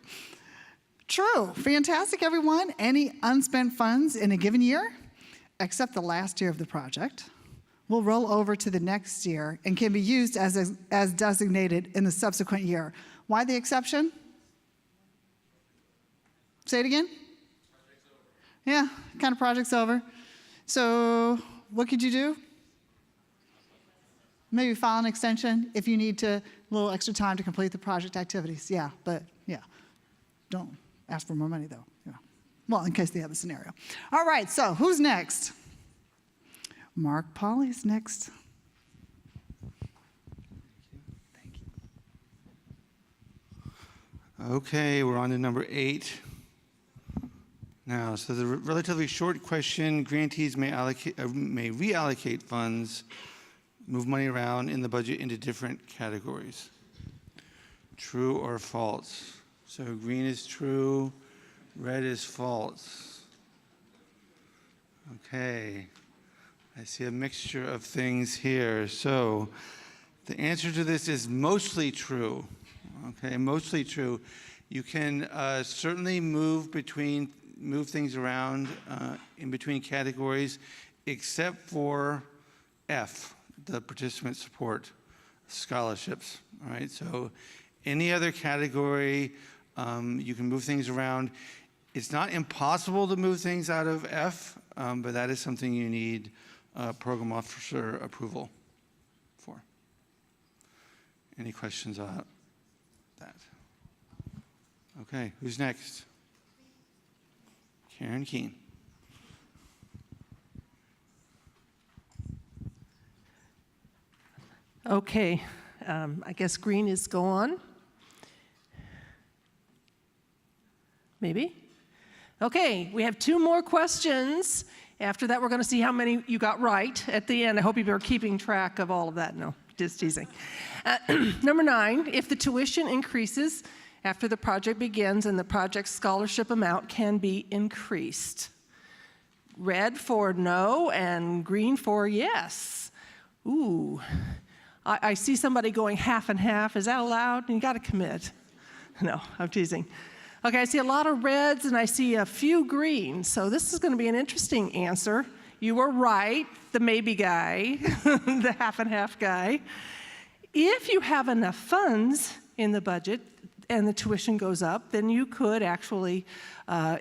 True, fantastic everyone. Any unspent funds in a given year, except the last year of the project, will roll over to the next year and can be used as designated in the subsequent year. Why the exception? Say it again? Project's over. Yeah, kind of project's over. So what could you do? Maybe file an extension if you need a little extra time to complete the project activities. Yeah, but yeah, don't ask for more money though. Yeah. Well, in case they have a scenario. All right, so who's next? Mark Pauly's next. Thank you. Okay, we're on to number 8. Now, so the relatively short question, grantees may reallocate funds, move money around in the budget into different categories. True or false? So green is true, red is false. Okay, I see a mixture of things here. So the answer to this is mostly true. Okay, mostly true. You can certainly move things around in between categories, except for F, the participant support scholarships. All right, so any other category, you can move things around. It's not impossible to move things out of F, but that is something you need program officer approval for. Any questions about that? Okay, who's next? Karen Keene. Okay, I guess green is go on. Maybe. Okay, we have 2 more questions. After that, we're going to see how many you got right at the end. I hope you are keeping track of all of that. No, just teasing. Number 9, if the tuition increases after the project begins and the project's scholarship amount can be increased. red for no and green for yes. Ooh, I see somebody going half and half. Is that allowed? You got to commit. No, I'm teasing. Okay, I see a lot of reds and I see a few greens. So this is going to be an interesting answer. You were right, the maybe guy, the half and half guy. If you have enough funds in the budget and the tuition goes up, then you could actually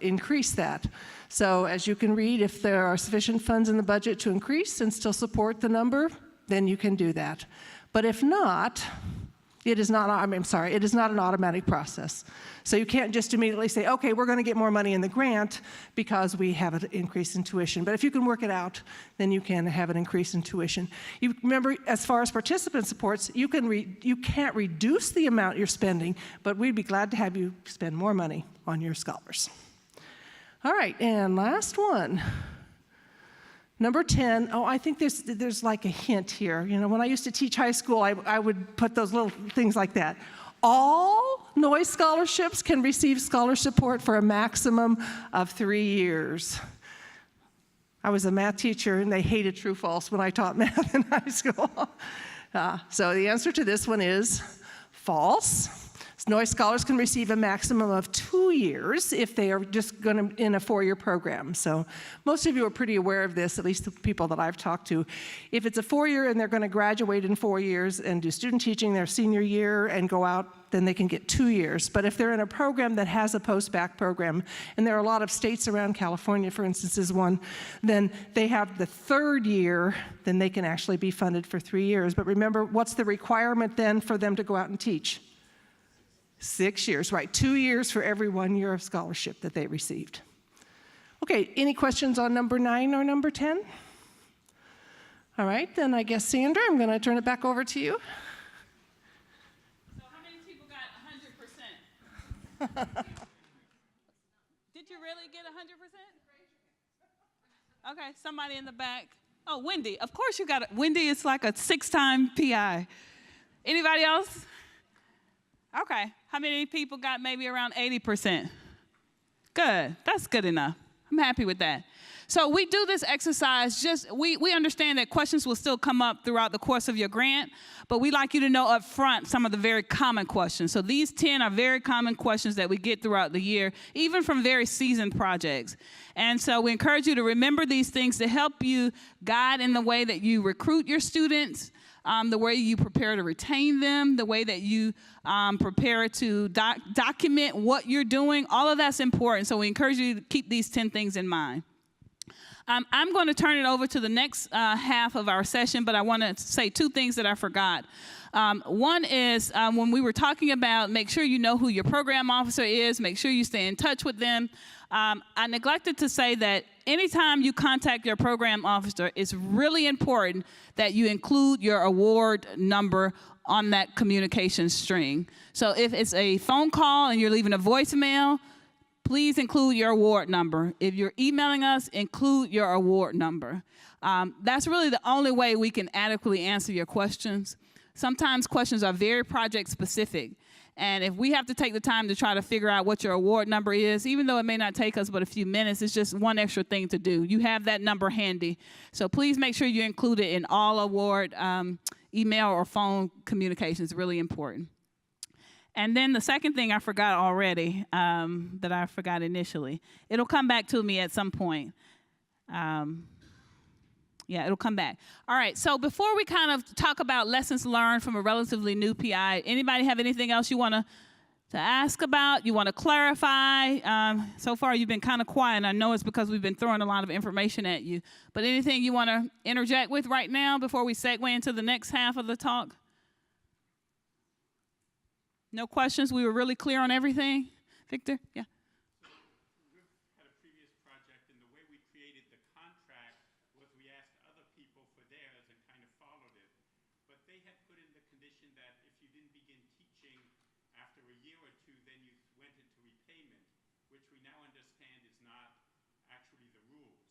increase that. So as you can read, if there are sufficient funds in the budget to increase and still support the number, then you can do that. But if not, it is not an automatic process. So you can't just immediately say, okay, we're going to get more money in the grant because we have an increase in tuition. But if you can work it out, then you can have an increase in tuition. You remember, as far as participant supports, you can't reduce the amount you're spending, but we'd be glad to have you spend more money on your scholars. All right, and last one. Number 10, I think there's like a hint here. You know, when I used to teach high school, I would put those little things like that. All Noyce scholarships can receive scholarship support for a maximum of 3 years. I was a math teacher, and they hated true false when I taught math in high school. So the answer to this one is false. Noyce scholars can receive a maximum of 2 years if they are just going to in a 4-year program. So most of you are pretty aware of this, at least the people that I've talked to. If it's a 4-year and they're going to graduate in 4 years and do student teaching their senior year and go out, then they can get 2 years. But if they're in a program that has a post-bac program, and there are a lot of states around, California, for instance, is one, then they have the 3rd year, then they can actually be funded for 3 years. But remember, what's the requirement then for them to go out and teach? 6 years, right? 2 years for every 1 year of scholarship that they received. Okay, any questions on number 9 or number 10? All right, then I guess, Sandra, I'm going to turn it back over to you. So how many people got 100%? Did you really get 100%? Okay, somebody in the back. Oh, Wendy, of course you got it. Wendy is like a 6-time PI. Anybody else? Okay, how many people got maybe around 80%? Good, that's good enough. I'm happy with that. So we do this exercise we understand that questions will still come up throughout the course of your grant, but we like you to know up front some of the very common questions. So these 10 are very common questions that we get throughout the year, even from very seasoned projects. And so we encourage you to remember these things to help you guide in the way that you recruit your students, the way you prepare to retain them, the way that you prepare to document what you're doing. All of that's important, so we encourage you to keep these 10 things in mind. I'm going to turn it over to the next half of our session, but I want to say 2 things that I forgot. One is when we were talking about make sure you know who your program officer is, make sure you stay in touch with them. I neglected to say that anytime you contact your program officer, it's really important that you include your award number on that communication string. So if it's a phone call and you're leaving a voicemail, please include your award number. If you're emailing us, include your award number. That's really the only way we can adequately answer your questions. Sometimes questions are very project specific. And if we have to take the time to try to figure out what your award number is, even though it may not take us but a few minutes, it's just one extra thing to do. You have that number handy. So please make sure you include it in all award email or phone communications. Really important. And then the second thing I forgot already, that I forgot initially, it'll come back to me at some point. Yeah, it'll come back. All right, so before we kind of talk about lessons learned from a relatively new PI, anybody have anything else you want to ask about, you want to clarify? So far you've been kind of quiet, and I know it's because we've been throwing a lot of information at you. But anything you want to interject with right now before we segue into the next half of the talk? No questions? We were really clear on everything? Victor? Yeah. We had a previous project, and the way we created the contract was we asked other people for theirs and kind of followed it. But they had put in the condition that if you didn't begin teaching after a year or 2, then you went into repayment, which we now understand is not actually the rules.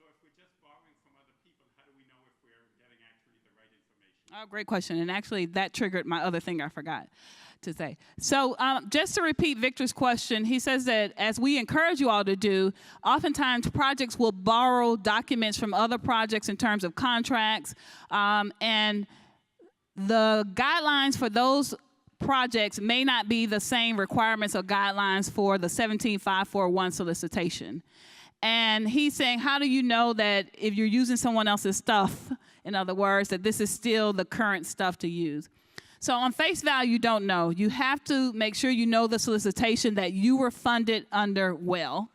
So if we're just borrowing from other people, how do we know if we're getting actually the right information? Oh, great question. And actually, that triggered my other thing I forgot to say. So just to repeat Victor's question, he says that as we encourage you all to do, oftentimes projects will borrow documents from other projects in terms of contracts. And the guidelines for those projects may not be the same requirements or guidelines for the 17541 solicitation. And he's saying, how do you know that if you're using someone else's stuff, in other words, that this is still the current stuff to use? So on face value, you don't know. You have to make sure you know the solicitation that you were funded under well.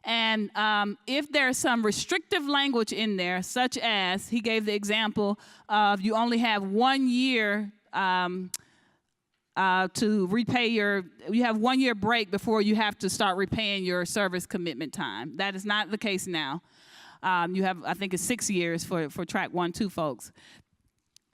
And if there's some restrictive language in there, such as he gave the example of you only have 1 year to repay you have 1 year break before you have to start repaying your service commitment time. That is not the case now. You have, I think it's 6 years for track 1-2 folks.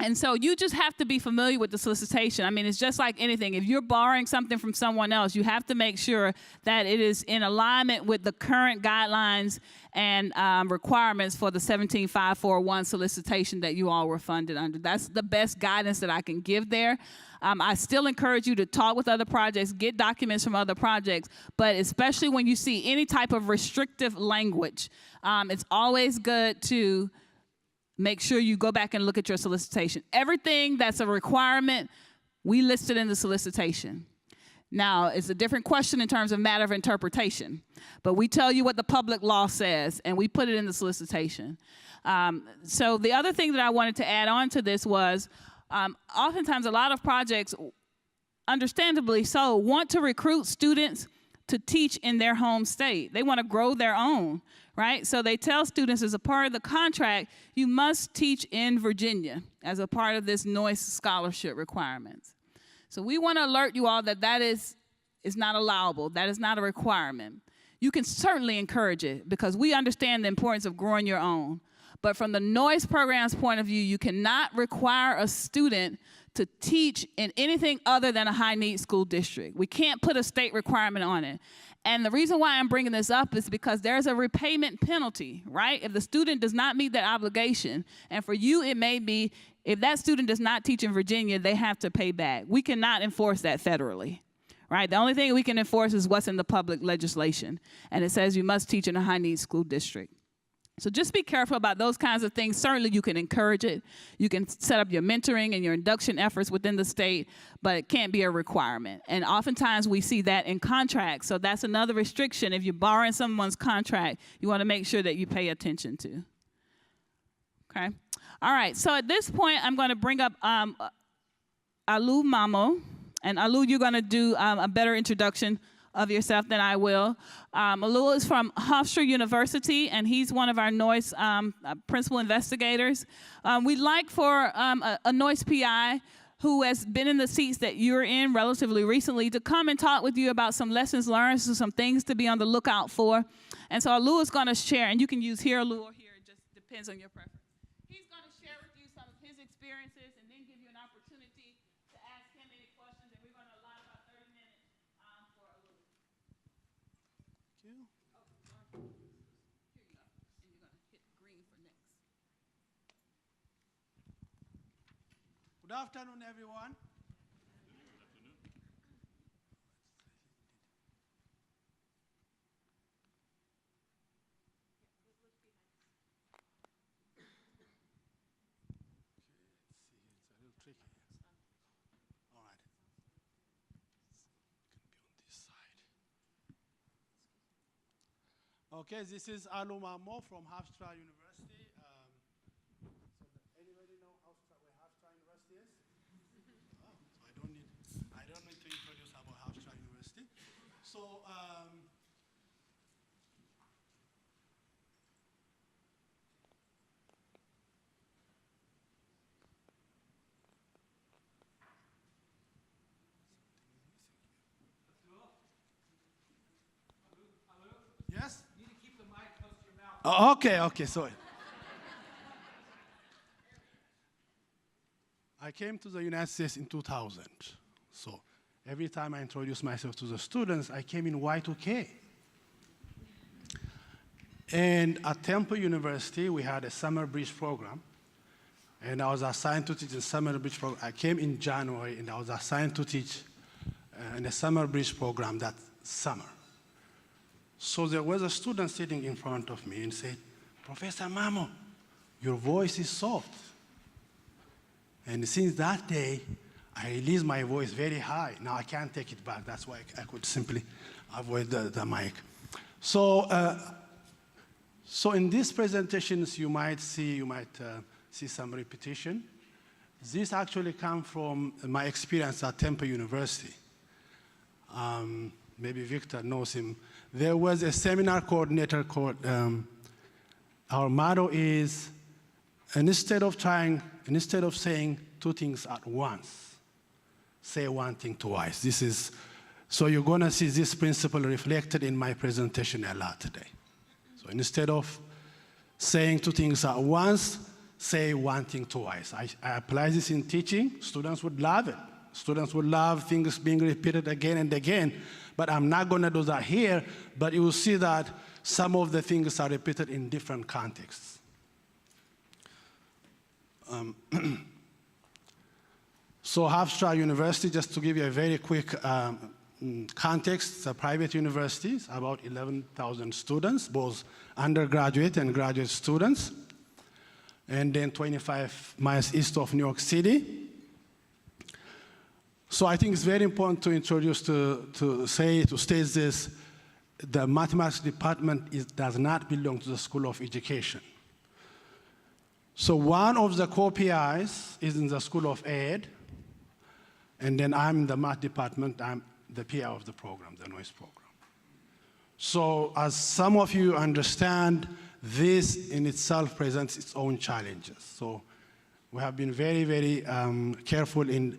And so you just have to be familiar with the solicitation. I mean, it's just like anything. If you're borrowing something from someone else, you have to make sure that it is in alignment with the current guidelines and requirements for the 17541 solicitation that you all were funded under. That's the best guidance that I can give there. I still encourage you to talk with other projects, get documents from other projects, but especially when you see any type of restrictive language, it's always good to make sure you go back and look at your solicitation. Everything that's a requirement, we listed in the solicitation. Now, it's a different question in terms of matter of interpretation, but we tell you what the public law says, and we put it in the solicitation. So the other thing that I wanted to add on to this was, oftentimes a lot of projects, understandably so, want to recruit students to teach in their home state. They want to grow their own, right? So they tell students as a part of the contract, you must teach in Virginia as a part of this Noyce scholarship requirements. So we want to alert you all that that is not allowable. That is not a requirement. You can certainly encourage it because we understand the importance of growing your own. But from the Noyce program's point of view, you cannot require a student to teach in anything other than a high-need school district. We can't put a state requirement on it. And the reason why I'm bringing this up is because there's a repayment penalty, right? If the student does not meet that obligation, and for you it may be, if that student does not teach in Virginia, they have to pay back. We cannot enforce that federally, right? The only thing we can enforce is what's in the public legislation. And it says you must teach in a high-need school district. So just be careful about those kinds of things. Certainly you can encourage it. You can set up your mentoring and your induction efforts within the state, but it can't be a requirement. And oftentimes we see that in contracts. So that's another restriction. If you're borrowing someone's contract, you want to make sure that you pay attention to. Okay? All right. So at this point, I'm going to bring up Alu Mamo. And Alu, you're going to do a better introduction of yourself than I will. Alu is from Hofstra University, and he's one of our Noyce principal investigators. We'd like for a Noyce PI who has been in the seats that you're in relatively recently to come and talk with you about some lessons learned, so some things to be on the lookout for. And so Alu is going to share, and you can use here, Alu, or here. It just depends on your preference. He's going to share with you some of his experiences and then give you an opportunity to ask him any questions, and we're going to allow about 30 minutes for Alu. Good afternoon, everyone. All right. Okay, this is Alu Mamo from Hofstra University. Anybody know where Hofstra University is? Oh, so I don't need to introduce about Hofstra University. So yes? You need to keep the mic close to your mouth. Okay, sorry. I came to the United States in 2000. So every time I introduce myself to the students, I came in Y2K. And at Temple University, we had a summer bridge program And I was assigned to teach in summer bridge program. I came in January, and I was assigned to teach in a summer bridge program that summer. So there was a student sitting in front of me and said, "Professor Mamo, your voice is soft." And since that day, I released my voice very high. Now I can't take it back. That's why I could simply avoid the mic. So in these presentations, you might see some repetition. This actually comes from my experience at Temple University. Maybe Victor knows him. There was a seminar coordinator called, our motto is, instead of saying two things at once, say one thing twice. So you're gonna see this principle reflected in my presentation a lot today. So instead of saying two things at once, say one thing twice. I apply this in teaching. Students would love it. Students would love things being repeated again and again, but I'm not gonna do that here, but you will see that some of the things are repeated in different contexts. So Hofstra University, just to give you a very quick context, it's a private university, it's about 11,000 students, both undergraduate and graduate students, and then 25 miles east of New York City. So I think it's very important to introduce, to state this, the mathematics department does not belong to the School of Education. So one of the co-PIs is in the School of Ed, and then I'm in the math department. I'm the PI of the program, the Noyce program. So as some of you understand, this in itself presents its own challenges. So we have been very, very careful in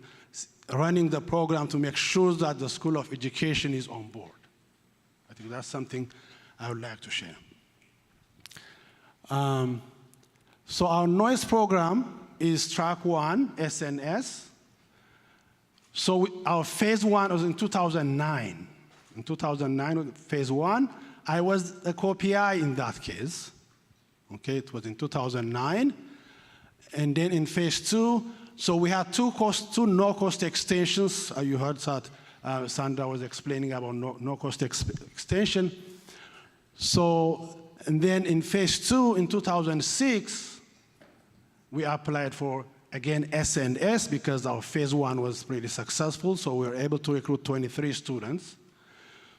running the program to make sure that the School of Education is on board. I think that's something I would like to share. So our Noyce program is track 1, SNS. So our phase 1 was in 2009. In 2009, phase 1, I was a co-PI in that case. Okay, it was in 2009. And then in phase 2, so we had two no-cost extensions. You heard that Sandra was explaining about no-cost extension. So, and then in phase 2, in 2006, we applied for, again, S&S because our phase 1 was pretty successful, so we were able to recruit 23 students.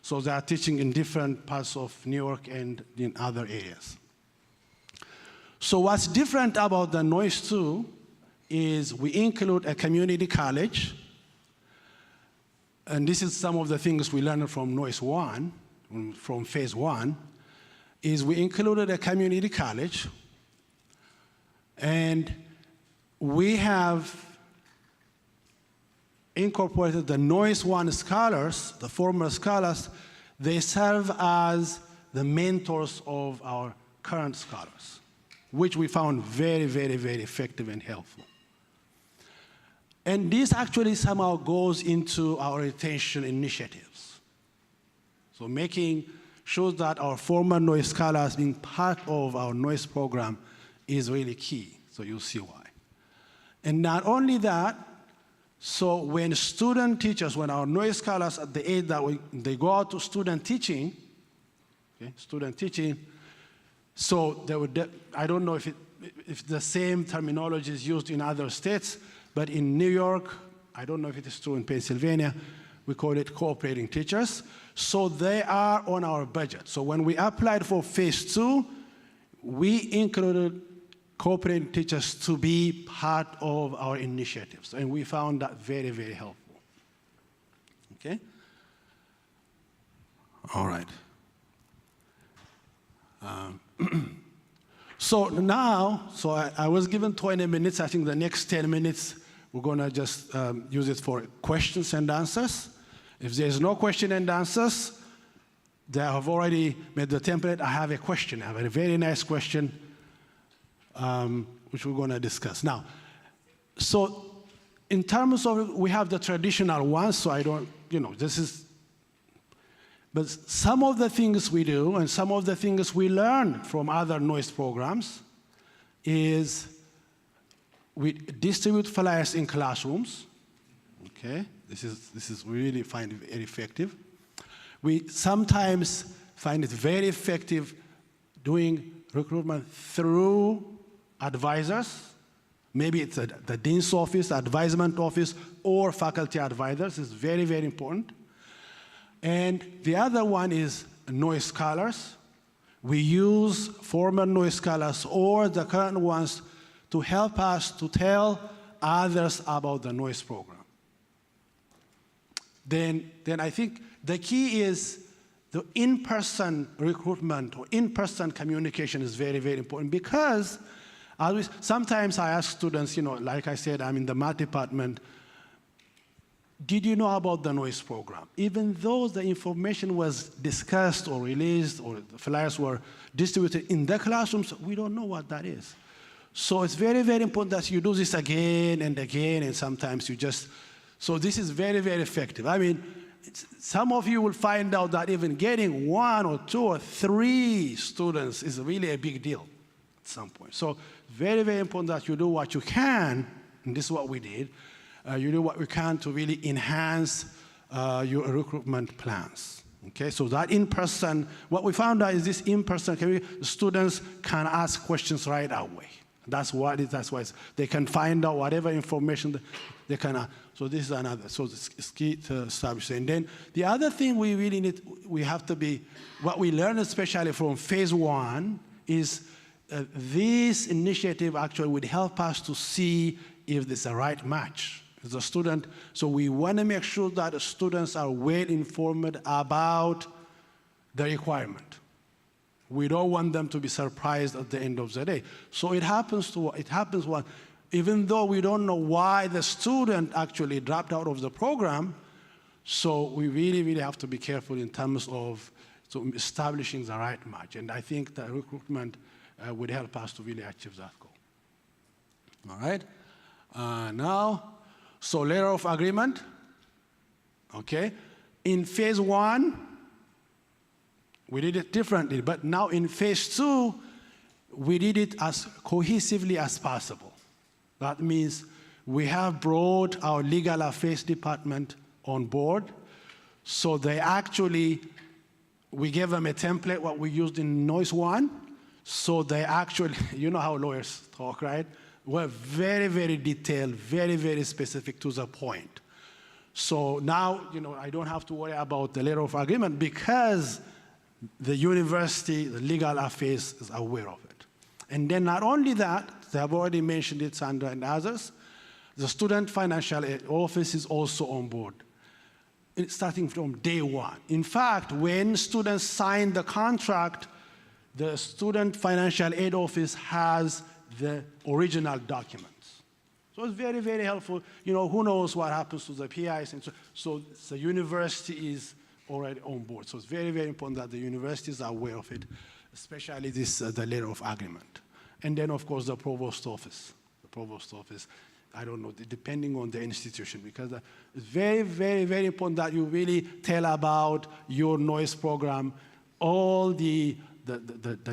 So they are teaching in different parts of New York and in other areas. So what's different about the Noyce 2 is we include a community college, and this is some of the things we learned from Noyce 1, from phase 1, is we included a community college, and we have incorporated the Noyce 1 scholars, the former scholars. They serve as the mentors of our current scholars, which we found very, very, very effective and helpful. And this actually somehow goes into our retention initiatives. So making sure that our former Noyce scholars being part of our Noyce program is really key. So you'll see why. And not only that, so when student teachers, when our Noyce scholars at the age that they go out to student teaching, so they would, I don't know if the same terminology is used in other states, but in New York, I don't know if it is true in Pennsylvania, we call it cooperating teachers. So they are on our budget. So when we applied for phase 2, we included cooperating teachers to be part of our initiatives. And we found that very, very helpful. Okay? All right. So now, I was given 20 minutes. I think the next 10 minutes, we're going to just use it for questions and answers. If there's no question and answers, they have already made the template. I have a question. I have a very nice question, which we're going to discuss. Now, so in terms of, we have the traditional ones, so I don't, this is, but some of the things we do and some of the things we learn from other Noyce programs is we distribute flyers in classrooms. Okay, this is really find it very effective. We sometimes find it very effective doing recruitment through advisors. Maybe it's the dean's office, advisement office, or faculty advisors. It's very, very important. And the other one is Noyce scholars. We use former Noyce scholars or the current ones to help us to tell others about the Noyce program. Then I think the key is the in-person recruitment or in-person communication is very, very important because sometimes I ask students, like I said, I'm in the math department, did you know about the Noyce program? Even though the information was discussed or released or the flyers were distributed in the classrooms, we don't know what that is. So it's very, very important that you do this again and again, and sometimes you just, so this is very, very effective. I mean, some of you will find out that even getting 1 or 2 or 3 students is really a big deal at some point. So very, very important that you do what you can, and this is what we did, you do what we can to really enhance your recruitment plans. Okay, so that in-person, what we found out is this in-person, students can ask questions right away. That's what it is, that's why they can find out whatever information they can. So this is another, so it's key to establish. And then the other thing we really need, we have to be, what we learned especially from phase 1 is this initiative actually would help us to see if there's a right match as a student. So we want to make sure that the students are well informed about the requirement. We don't want them to be surprised at the end of the day. So it happens when, even though we don't know why the student actually dropped out of the program, so we really, really have to be careful in terms of establishing the right match. And I think that recruitment would help us to really achieve that goal. All right? Now, so letter of agreement, okay? In phase 1, we did it differently, but now in phase 2, we did it as cohesively as possible. That means we have brought our legal affairs department on board, so they actually, we gave them a template, what we used in Noyce 1, so they actually, you know how lawyers talk, right? We're very, very detailed, very, very specific to the point. So now, I don't have to worry about the letter of agreement because the university, the legal affairs is aware of it. And then not only that, they have already mentioned it, Sandra and others, the student financial aid office is also on board, starting from day 1. In fact, when students sign the contract, the student financial aid office has the original documents. So it's very, very helpful. Who knows what happens to the PIs, and so the university is already on board. So it's very, very important that the universities are aware of it, especially the letter of agreement. And then, of course, the provost office. The provost office, I don't know, depending on the institution, because it's very, very, very important that you really tell about your Noyce program, all the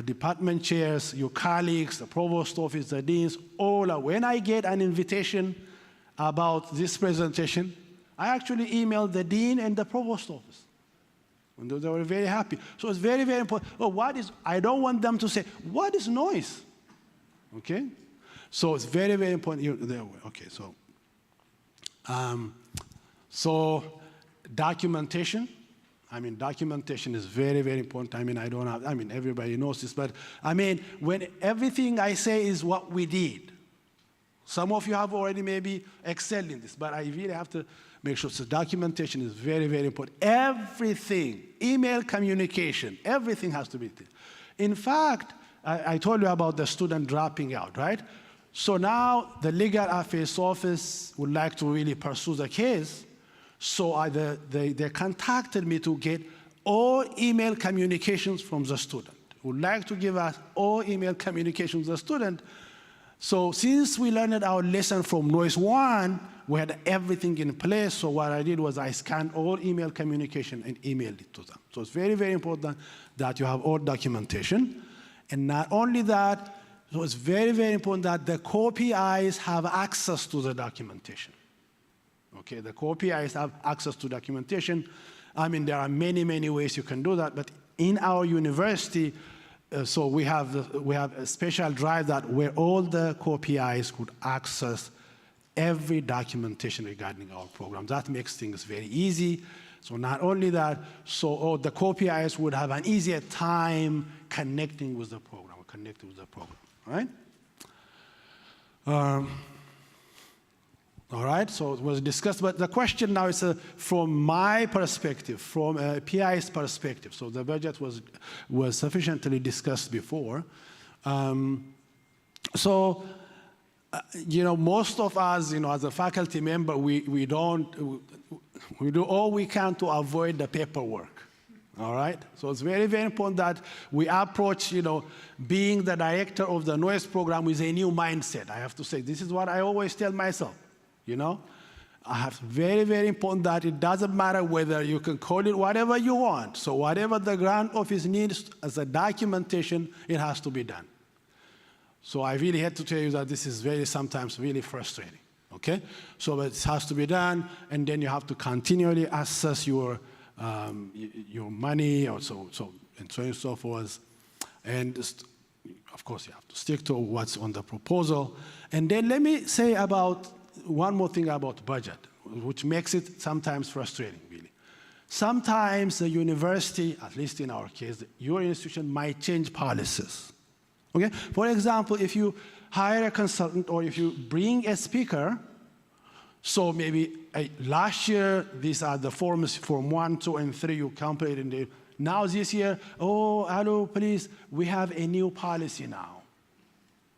department chairs, your colleagues, the provost office, the deans, all. When I get an invitation about this presentation, I actually email the dean and the provost office. And they were very happy. So it's very, very important. I don't want them to say, what is Noyce? Okay? So it's very, very important. Okay, so documentation. Documentation is very, very important. Everybody knows this, but when everything I say is what we did. Some of you have already maybe excelled in this, but I really have to make sure. So documentation is very, very important. Everything, email communication, everything has to be there. In fact, I told you about the student dropping out, right? So now the legal affairs office would like to really pursue the case. So they contacted me to get all email communications from the student. Would like to give us all email communications to the student. So since we learned our lesson from Noyce 1, we had everything in place. So what I did was I scanned all email communication and emailed it to them. So it's very, very important that you have all documentation. And not only that, So it's very, very important that the co-PIs have access to the documentation. Okay, the co-PIs have access to documentation. I mean, there are many, many ways you can do that, but in our university, so we have a special drive that where all the co-PIs could access every documentation regarding our program. That makes things very easy. So not only that, so the co-PIs would have an easier time connecting with the program, right? All right, so it was discussed, but the question now is from my perspective, from a PI's perspective. So the budget was sufficiently discussed before. Most of us, as a faculty member, we do all we can to avoid the paperwork. All right? So it's very, very important that we approach, being the director of the Noyce program with a new mindset. I have to say, this is what I always tell myself, I have very, very important that it doesn't matter whether you can call it whatever you want. So whatever the grant office needs as a documentation, it has to be done. So I really had to tell you that this is sometimes really frustrating, okay? So it has to be done, and then you have to continually assess your money, and so on and so forth. And of course, you have to stick to what's on the proposal. And then let me say one more thing about budget, which makes it sometimes frustrating, really. Sometimes the university, at least in our case, your institution might change policies. Okay? For example, if you hire a consultant or if you bring a speaker, so maybe last year, these are the forms, Form 1, 2, and 3, you completed. Now this year, hello, please, we have a new policy now.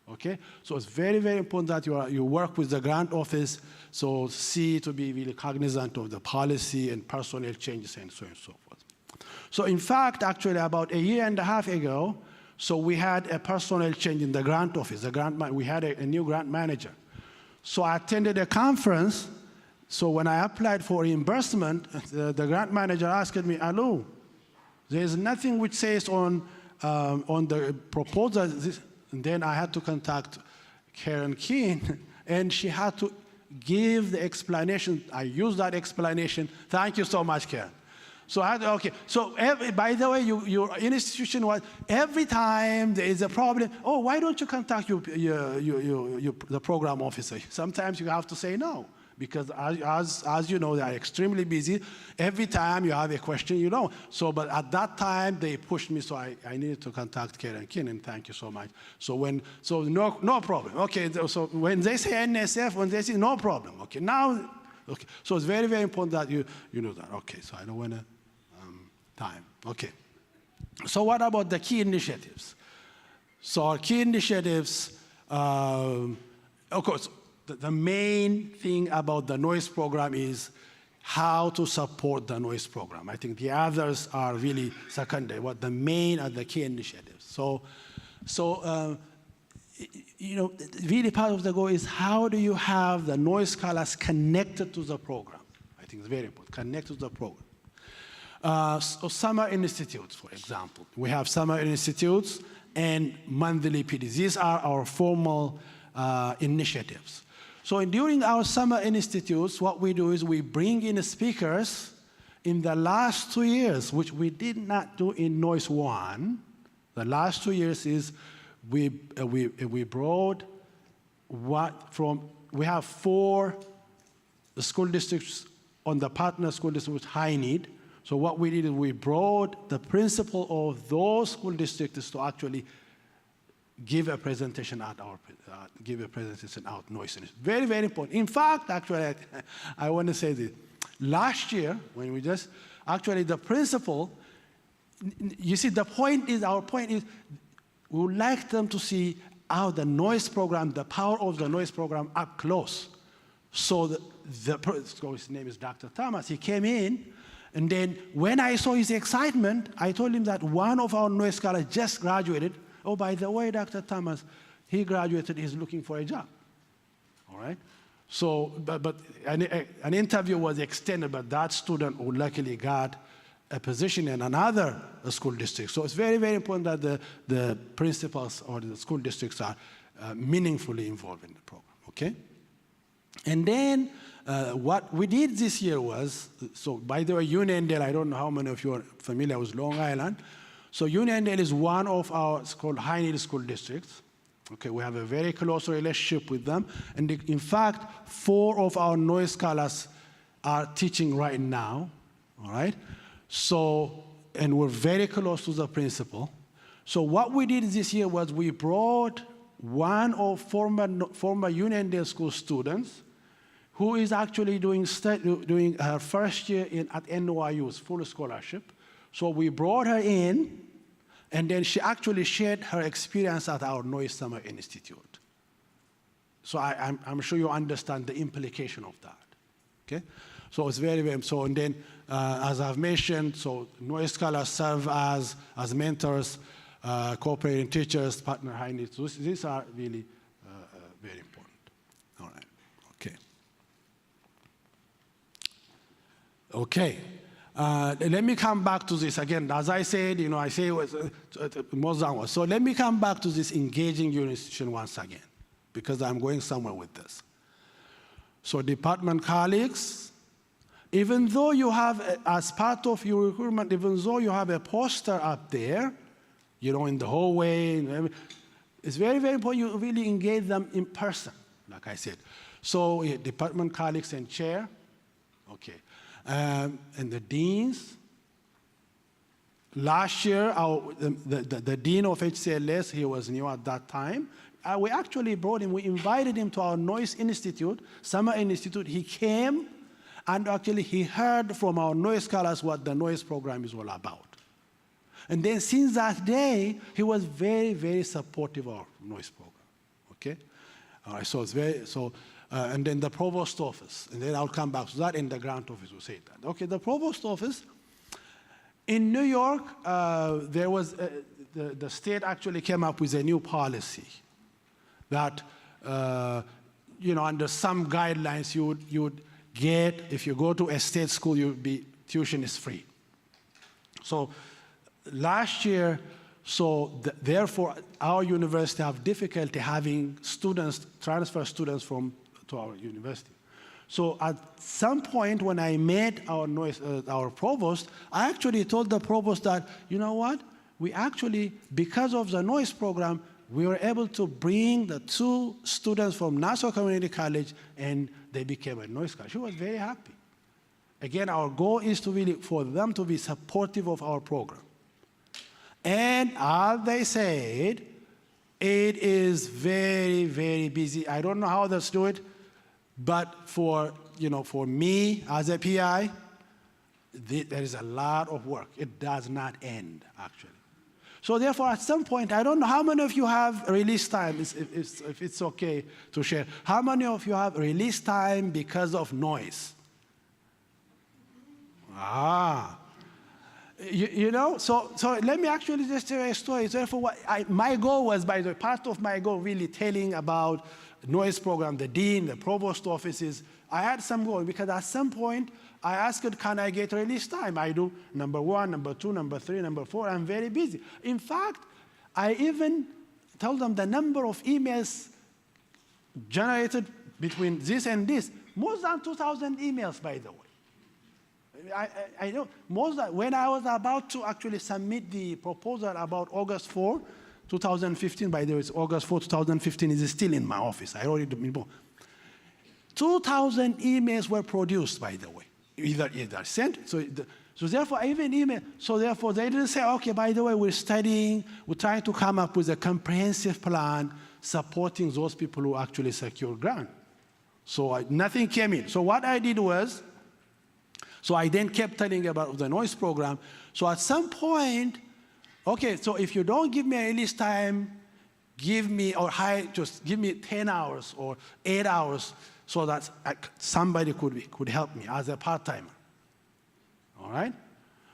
Okay? So it's very, very important that you work with the grant office, so to be really cognizant of the policy and personnel changes and so on and so forth. So in fact, actually, about a year and a half ago, so we had a personnel change in the grant office. We had a new grant manager. So I attended a conference. So when I applied for reimbursement, the grant manager asked me, hello, there's nothing which says on the proposal. And then I had to contact Karen Keene, and she had to give the explanation. I used that explanation. Thank you so much, Karen. So okay. So by the way, your institution was every time there is a problem. Oh, why don't you contact the program officer? Sometimes you have to say no, because as you know, they are extremely busy. Every time you have a question, So, but at that time they pushed me, so I needed to contact Karen Keene, and thank you so much. So no problem. Okay. So when they say NSF, when they say no problem. Okay. Now, okay. So it's very, very important that you know that. Okay. So I don't want to. Time. Okay. So what about the key initiatives? So our key initiatives, of course, the main thing about the Noyce program is how to support the Noyce program. I think the others are really secondary. What the main are the key initiatives. So really part of the goal is how do you have the Noyce scholars connected to the program? I think it's very important, connected to the program. So summer institutes, for example. We have summer institutes and monthly PDs. These are our formal initiatives. So during our summer institutes, what we do is we bring in speakers in the last 2 years, which we did not do in Noyce 1. The last 2 years is we brought we have 4 school districts on the partner school district with high need. So what we did is we brought the principal of those school districts to actually give a presentation at Noyce. Very, very important. In fact, actually, I want to say this. Last year, when actually the principal, you see, our point is, we would like them to see how the Noyce program, the power of the Noyce program up close. So his name is Dr. Thomas. He came in, and then when I saw his excitement, I told him that one of our Noyce scholars just graduated. Oh, by the way, Dr. Thomas, he graduated, he's looking for a job. All right? So, but an interview was extended, but that student who luckily got a position in another school district. So it's very, very important that the principals or the school districts are meaningfully involved in the program, okay? And then what we did this year was, so by the way, Uniondale, I don't know how many of you are familiar with Long Island. So Uniondale is one of our high-need school districts. Okay, we have a very close relationship with them. And in fact, 4 of our Noyce scholars are teaching right now, all right? So, and we're very close to the principal. So what we did this year was we brought one of former Uniondale school students who is actually doing her first year at NYU's full scholarship. So we brought her in, and then she actually shared her experience at our Noyce Summer Institute. So I'm sure you understand the implication of that, okay? So it's very, very, so and then, as I've mentioned, so Noyce scholars serve as mentors, cooperating teachers, partner high needs. So these are really very important. All right, okay. Okay. Let me come back to this again. As I said, I say it was more than one. So let me come back to this engaging your institution once again, because I'm going somewhere with this. So department colleagues, even though you have, as part of your recruitment, even though you have a poster up there, in the hallway, it's very, very important you really engage them in person, like I said. So department colleagues and chair, okay. And the deans. Last year, the dean of HCLS, he was new at that time. We actually brought him, we invited him to our Noyce Institute, Summer Institute. He came, and actually he heard from our Noyce scholars what the Noyce program is all about. And then since that day, he was very, very supportive of our Noyce program, okay? All right, so it's very, and then the provost office, and then I'll come back to that, and the grant office will say that. Okay, the provost office, in New York, there was, the state actually came up with a new policy that, under some guidelines you would get, if you go to a state school, tuition is free. So last year, therefore, our university have difficulty having transfer students to our university. So at some point when I met our provost, I actually told the provost that, you know what, we actually, because of the Noyce program, we were able to bring the 2 students from Nassau Community College, and they became a Noyce scholar. She was very happy. Again, our goal is to really, for them to be supportive of our program. And as they said, it is very, very busy. I don't know how others do it, but for me as a PI, there is a lot of work. It does not end, actually. So therefore, at some point, I don't know how many of you have release time, if it's okay to share. How many of you have release time because of Noyce? So let me actually just tell you a story. Therefore, my goal was, by the way, part of my goal really telling about Noyce program, the dean, the provost offices. I had some goal because at some point I asked, can I get release time? I do number 1, number 2, number 3, number 4. I'm very busy. In fact, I even told them the number of emails generated between this and this, more than 2,000 emails, by the way. I know when I was about to actually submit the proposal about August 4, 2015, by the way, it's August 4, 2015 is still in my office. I already did 2,000 emails were produced, by the way, either sent. So therefore, even email. So therefore, they didn't say, okay, by the way, we're studying, we're trying to come up with a comprehensive plan supporting those people who actually secure grant. So nothing came in. So what I did was, so I then kept telling about the Noyce program. So at some point, okay, so if you don't give me a release time, just give me 10 hours or 8 hours so that somebody could help me as a part-timer. All right?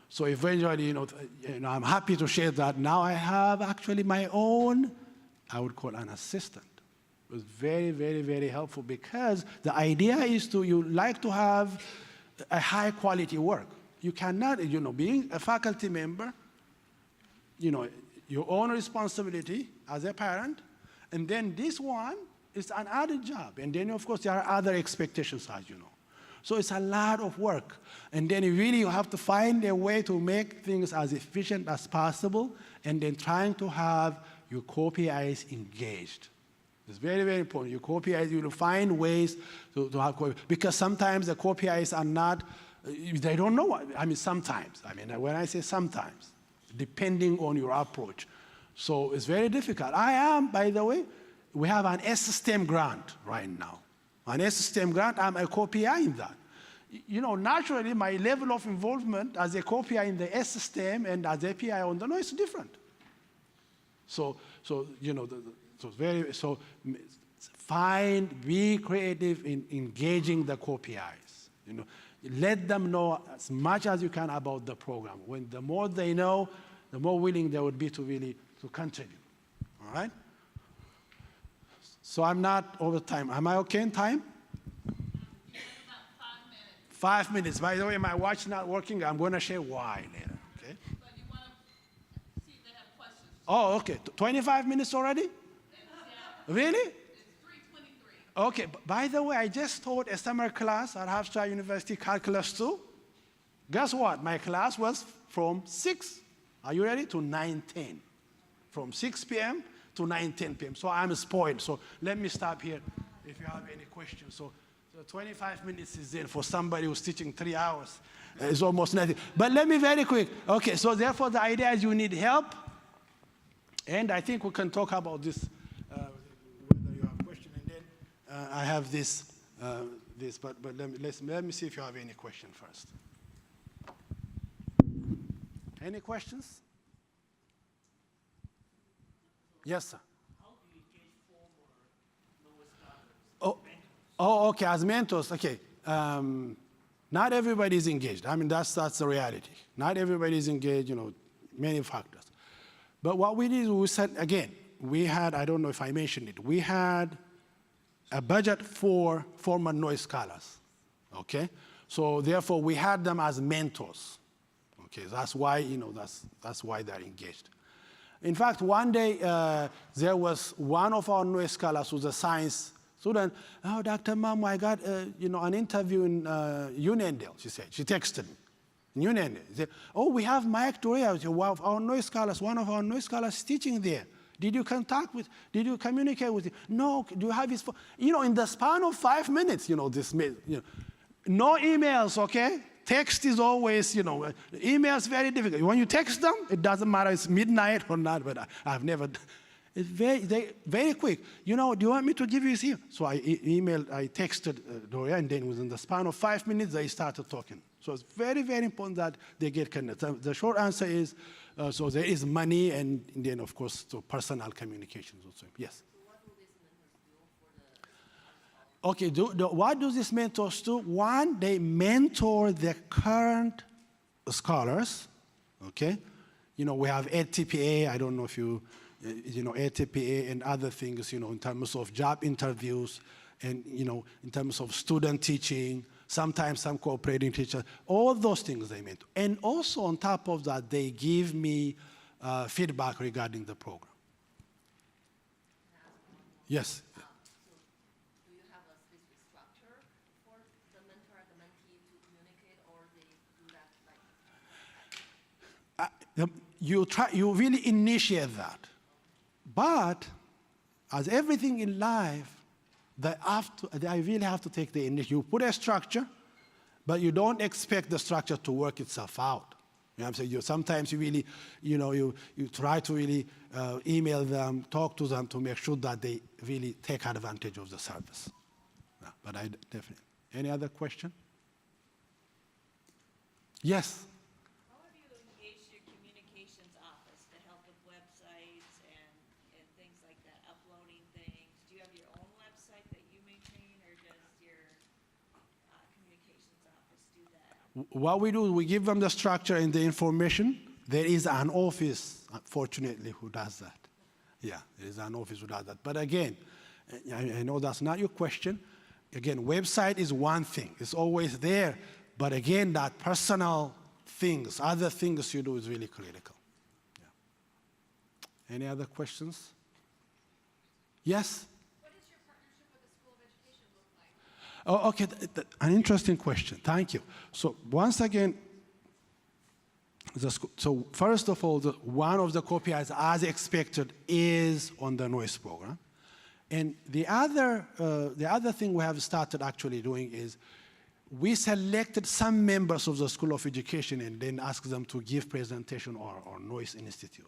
So eventually, I'm happy to share that now I have actually my own, I would call an assistant. It was very, very, very helpful because the idea is you like to have a high quality work. You cannot, being a faculty member, your own responsibility as a parent, and then this one is an added job. And then, of course, there are other expectations, as you know. So it's a lot of work. And then you have to find a way to make things as efficient as possible, and then trying to have your co-PIs engaged. It's very, very important. Your co-PIs, you will find ways to have because sometimes the co-PIs are not, they don't know what, sometimes. When I say sometimes, depending on your approach. So it's very difficult. I am, by the way, we have an S-STEM grant right now. An S-STEM grant, I'm a co-PI in that. Naturally, my level of involvement as a co-PI in the S-STEM and as a PI on the Noyce is different. Be creative in engaging the co-PIs. Let them know as much as you can about the program. The more they know, the more willing they would be to continue. All right? So I'm not over time. Am I okay in time? About 5 minutes. 5 minutes. By the way, my watch is not working. I'm going to share why later. Okay? But you want to see if they have questions. Oh, okay. 25 minutes already? Really? It's 3:23. Okay. By the way, I just taught a summer class at Hofstra University Calculus 2. Guess what? My class was from 6, are you ready, to 9:10. From 6 p.m. to 9:10 p.m. So I'm spoiled. So let me stop here if you have any questions. So 25 minutes is in for somebody who's teaching 3 hours. It's almost nothing. But let me very quick. Okay, so therefore the idea is you need help. And I think we can talk about this, whether you have a question. And then I have this, but let me see if you have any question first. Any questions? Yes, sir. How do you engage former Noyce scholars? Oh, okay, as mentors, okay. Not everybody is engaged. That's the reality. Not everybody is engaged, many factors. But what we did, we said, again, we had, I don't know if I mentioned it, we had a budget for former Noyce scholars, okay? So therefore, we had them as mentors, okay? That's why, that's why they're engaged. In fact, one day, there was one of our Noyce scholars who's a science student. Oh, Dr. Mamu, I got an interview in Uniondale, she said. She texted me. In Uniondale. She said, oh, we have Mike Doria, one of our Noyce scholars is teaching there. Did you communicate with him? No, do you have his phone? In the span of 5 minutes, no emails, okay? Text is always, email is very difficult. When you text them, it doesn't matter it's midnight or not, but I've never, it's very quick. Do you want me to give you his email? So I texted Doria, and then within the span of 5 minutes, they started talking. So it's very, very important that they get connected. The short answer is, so there is money, and then, of course, so personal communications also. Yes? Okay, what do these mentors do? One, they mentor the current scholars, okay? We have ATPA, I don't know if ATPA and other things, in terms of job interviews and, in terms of student teaching, sometimes some cooperating teachers, all those things they mentor. And also on top of that, they give me feedback regarding the program. Yes? You really initiate that. But as everything in life, they really have to take the initiative. You put a structure, but you don't expect the structure to work itself out. You know what I'm saying? Sometimes you really, you try to really email them, talk to them to make sure that they really take advantage of the service. Yeah, but I definitely. Any other question? Yes? What we do, we give them the structure and the information. There is an office, unfortunately, who does that. Yeah, there is an office who does that. But again, I know that's not your question. Again, website is one thing. It's always there. But again, that personal things, other things you do is really critical. Yeah. Any other questions? Yes? What does your partnership with the School of Education look like? Oh, okay, an interesting question. Thank you. So once again, so first of all, one of the KPIs, as expected, is on the Noyce program. And the other thing we have started actually doing is we selected some members of the School of Education and then asked them to give presentation on Noyce Institute.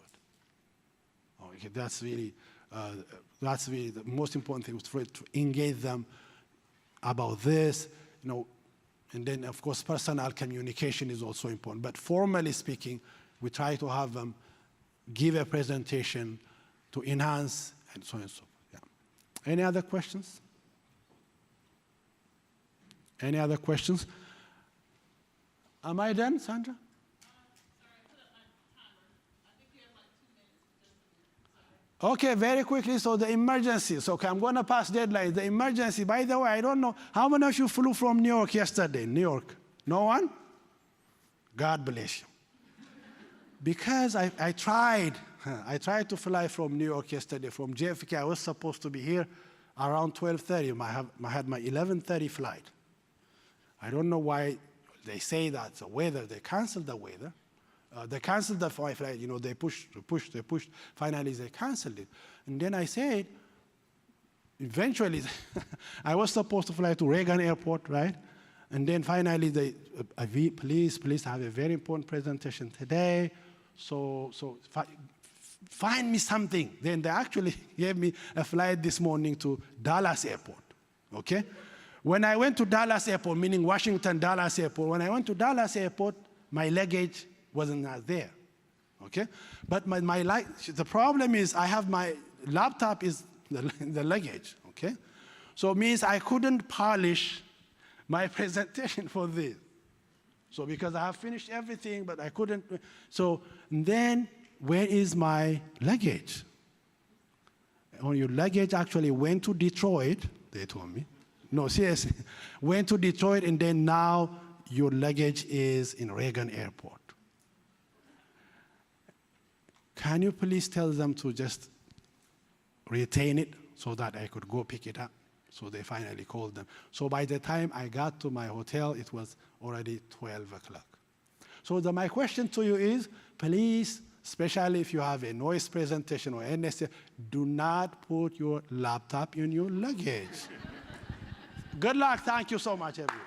Okay, that's really the most important thing, to engage them about this, and then of course personal communication is also important. But formally speaking, we try to have them give a presentation to enhance and so on and so forth. Yeah. Any other questions? Any other questions? Am I done, Sandra? Okay, very quickly, so the emergencies. Okay, I'm going to pass deadlines. The emergency, by the way, I don't know, how many of you flew from New York yesterday? New York? No one? God bless you. Because I tried to fly from New York yesterday, from JFK. I was supposed to be here around 12:30. I had my 11:30 flight. I don't know why they say that the weather, they canceled the weather. They canceled the flight, they pushed. Finally, they canceled it. And then I said, eventually, I was supposed to fly to Reagan Airport, right? And then finally, please have a very important presentation today. So find me something. Then they actually gave me a flight this morning to Dallas Airport, okay? When I went to Dallas Airport, meaning Washington, Dallas Airport, when I went to Dallas Airport, my luggage wasn't there, okay? But the problem is I have my laptop is the luggage, okay? So it means I couldn't polish my presentation for this. So because I have finished everything, but I couldn't. So then where is my luggage? Oh, your luggage actually went to Detroit, they told me. No, seriously, went to Detroit, and then now your luggage is in Reagan Airport. Can you please tell them to just retain it so that I could go pick it up? So they finally called them. So by the time I got to my hotel, it was already 12 o'clock. So my question to you is, please, especially if you have a Noyce presentation or NSA, do not put your laptop in your luggage. Good luck. Thank you so much, everyone.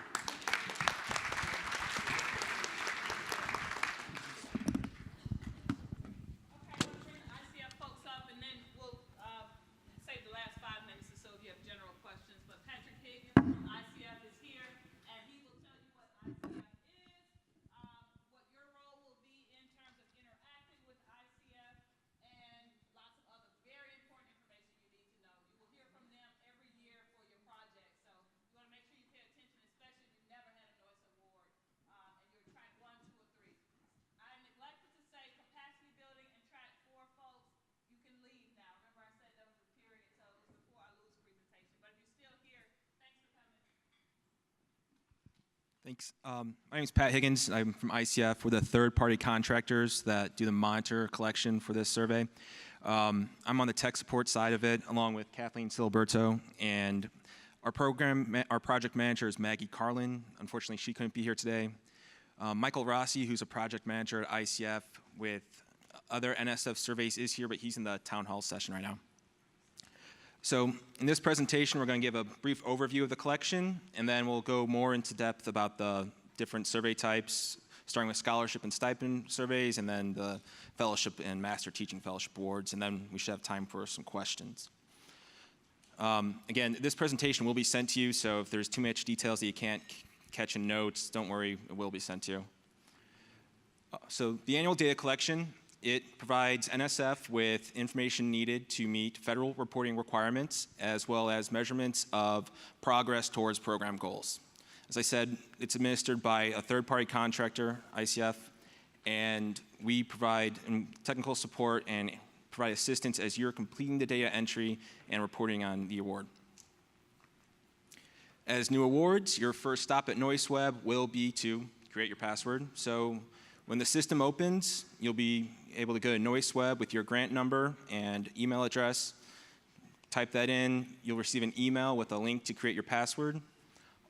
Thanks. My name is Pat Higgins. I'm from ICF. We're the third-party contractors that do the monitor collection for this survey. I'm on the tech support side of it, along with Kathleen Siliberto, and our project manager is Maggie Carlin. Unfortunately, she couldn't be here today. Michael Rossi, who's a project manager at ICF with other NSF surveys, is here, but he's in the town hall session right now. So in this presentation, we're going to give a brief overview of the collection, and then we'll go more into depth about the different survey types, starting with scholarship and stipend surveys, and then the fellowship and master teaching fellowship awards, and then we should have time for some questions. Again, this presentation will be sent to you, so if there's too much details that you can't catch in notes, don't worry, it will be sent to you. So the annual data collection, it provides NSF with information needed to meet federal reporting requirements, as well as measurements of progress towards program goals. As I said, it's administered by a third-party contractor, ICF, and we provide technical support and provide assistance as you're completing the data entry and reporting on the award. As new awards, your first stop at Noyce Web will be to create your password. So When the system opens, you'll be able to go to Noyce Web with your grant number and email address. Type that in. You'll receive an email with a link to create your password.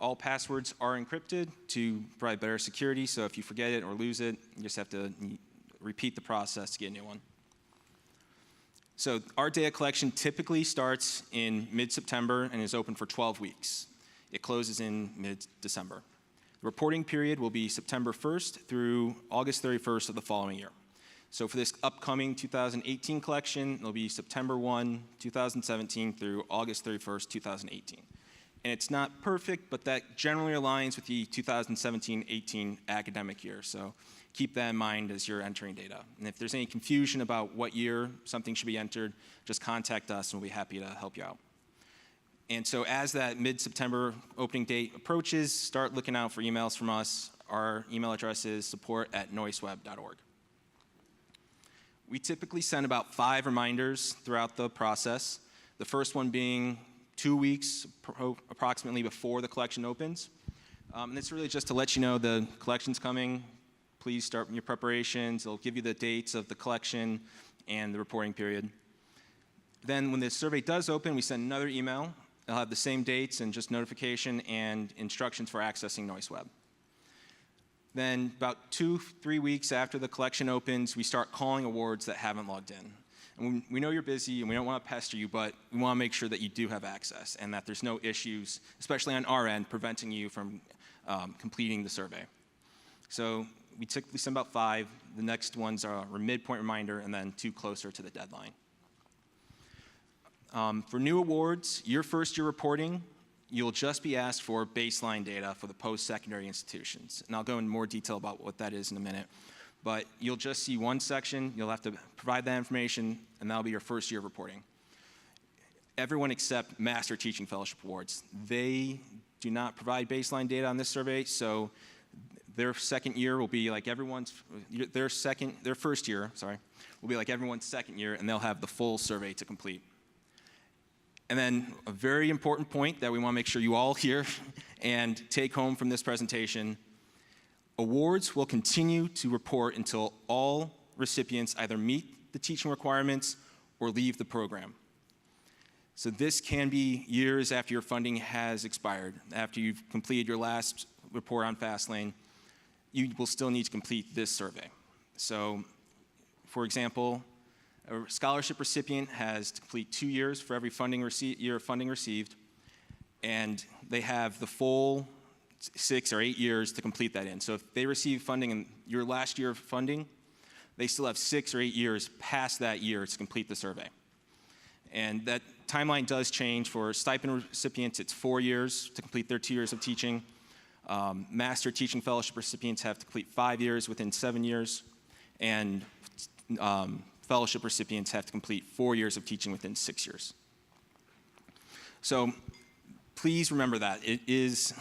All passwords are encrypted to provide better security, so if you forget it or lose it, you just have to repeat the process to get a new one. So our data collection typically starts in mid-September and is open for 12 weeks. It closes in mid-December. The reporting period will be September 1st through August 31st of the following year. So for this upcoming 2018 collection, it'll be September 1, 2017 through August 31st, 2018. And it's not perfect, but that generally aligns with the 2017-18 academic year. So keep that in mind as you're entering data. And if there's any confusion about what year something should be entered, just contact us and we'll be happy to help you out. And so as that mid-September opening date approaches, start looking out for emails from us. Our email address is support@noyceweb.org. We typically send about 5 reminders throughout the process. The first one being 2 weeks approximately before the collection opens. And it's really just to let you know the collection's coming. Please start your preparations. It'll give you the dates of the collection and the reporting period. Then when the survey does open, we send another email. It'll have the same dates and just notification and instructions for accessing Noyce Web. Then about 2-3 weeks after the collection opens, we start calling awards that haven't logged in. And we know you're busy and we don't want to pester you, but we want to make sure that you do have access and that there's no issues, especially on our end, preventing you from completing the survey. So we typically send about 5. The next ones are a midpoint reminder and then 2 closer to the deadline. For new awards, your first year reporting, you'll just be asked for baseline data for the post-secondary institutions. And I'll go into more detail about what that is in a minute. But you'll just see one section, you'll have to provide that information, and that'll be your first year of reporting. Everyone except Master Teaching Fellowship Awards, they do not provide baseline data on this survey, so their second year will be like everyone's, their first year, will be like everyone's second year, and they'll have the full survey to complete. And then a very important point that we want to make sure you all hear and take home from this presentation, awards will continue to report until all recipients either meet the teaching requirements or leave the program. So this can be years after your funding has expired. After you've completed your last report on FastLane, you will still need to complete this survey. So, for example, a scholarship recipient has to complete 2 years for every year of funding received, and they have the full 6 or 8 years to complete that in. So if they receive funding in your last year of funding, they still have 6 or 8 years past that year to complete the survey. And that timeline does change. For stipend recipients, it's 4 years to complete their 2 years of teaching. Master Teaching Fellowship recipients have to complete 5 years within 7 years. And fellowship recipients have to complete 4 years of teaching within 6 years. So please remember that. It is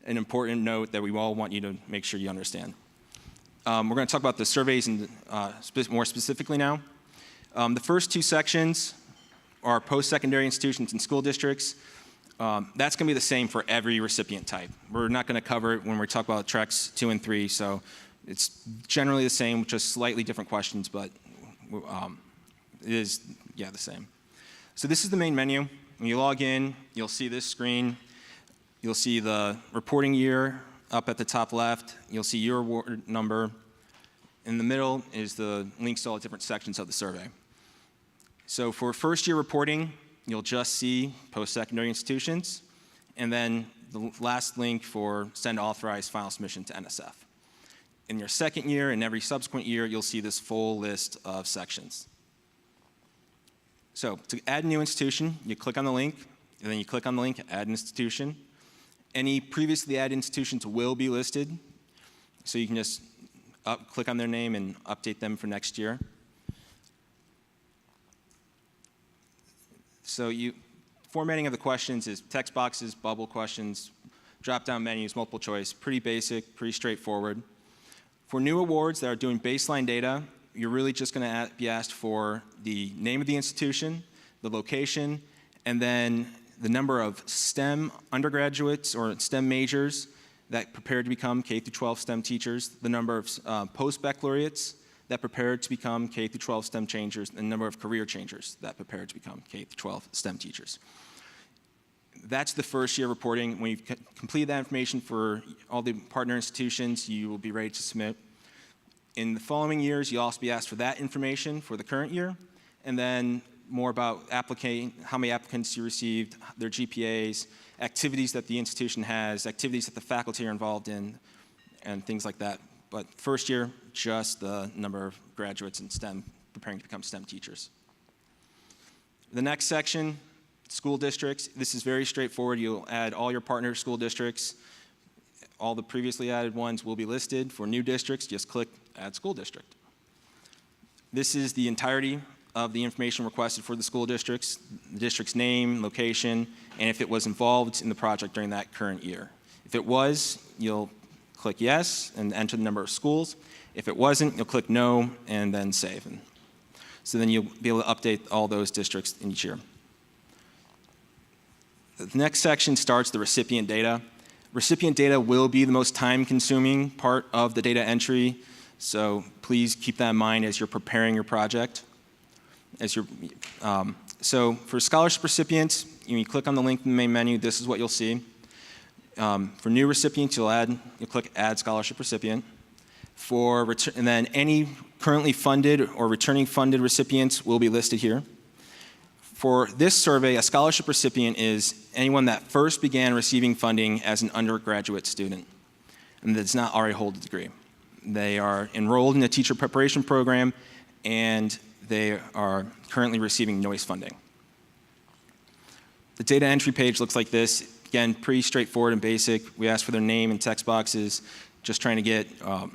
an important note that we all want you to make sure you understand. We're going to talk about the surveys more specifically now. The first 2 sections are post-secondary institutions and school districts. That's going to be the same for every recipient type. We're not going to cover it when we talk about tracks 2 and 3, so it's generally the same, just slightly different questions, but it is, the same. So this is the main menu. When you log in, you'll see this screen. You'll see the reporting year up at the top left. You'll see your award number. In the middle is the links to all the different sections of the survey. So for first year reporting, you'll just see post-secondary institutions, and then the last link for send authorized final submission to NSF. In your second year and every subsequent year, you'll see this full list of sections. So to add a new institution, you click on the link, and then you click on the link, add an institution. Any previously added institutions will be listed, so you can just click on their name and update them for next year. So formatting of the questions is text boxes, bubble questions, drop-down menus, multiple choice, pretty basic, pretty straightforward. For new awards that are doing baseline data, you're really just going to be asked for the name of the institution, the location, and then the number of STEM undergraduates or STEM majors that prepared to become K through 12 STEM teachers, the number of post-baccalaureates that prepared to become K through 12 STEM changers, and the number of career changers that prepared to become K through 12 STEM teachers. That's the first year reporting. When you've completed that information for all the partner institutions, you will be ready to submit. In the following years, you'll also be asked for that information for the current year, and then more about how many applicants you received, their GPAs, activities that the institution has, activities that the faculty are involved in, and things like that. But first year, just the number of graduates in STEM preparing to become STEM teachers. The next section, school districts. This is very straightforward. You'll add all your partner school districts. All the previously added ones will be listed. For new districts, just click Add School District. This is the entirety of the information requested for the school districts, the district's name, location, and if it was involved in the project during that current year. If it was, you'll click Yes and enter the number of schools. If it wasn't, you'll click No and then Save. And so then you'll be able to update all those districts in each year. The next section starts the recipient data. Recipient data will be the most time-consuming part of the data entry, so please keep that in mind as you're preparing your project. So for scholarship recipients, you click on the link in the main menu. This is what you'll see. For new recipients, you'll click Add Scholarship Recipient. And then any currently funded or returning funded recipients will be listed here. For this survey, a scholarship recipient is anyone that first began receiving funding as an undergraduate student and does not already hold a degree. They are enrolled in a teacher preparation program and they are currently receiving Noyce funding. The data entry page looks like this. Again, pretty straightforward and basic. We ask for their name and text boxes, just trying to get, then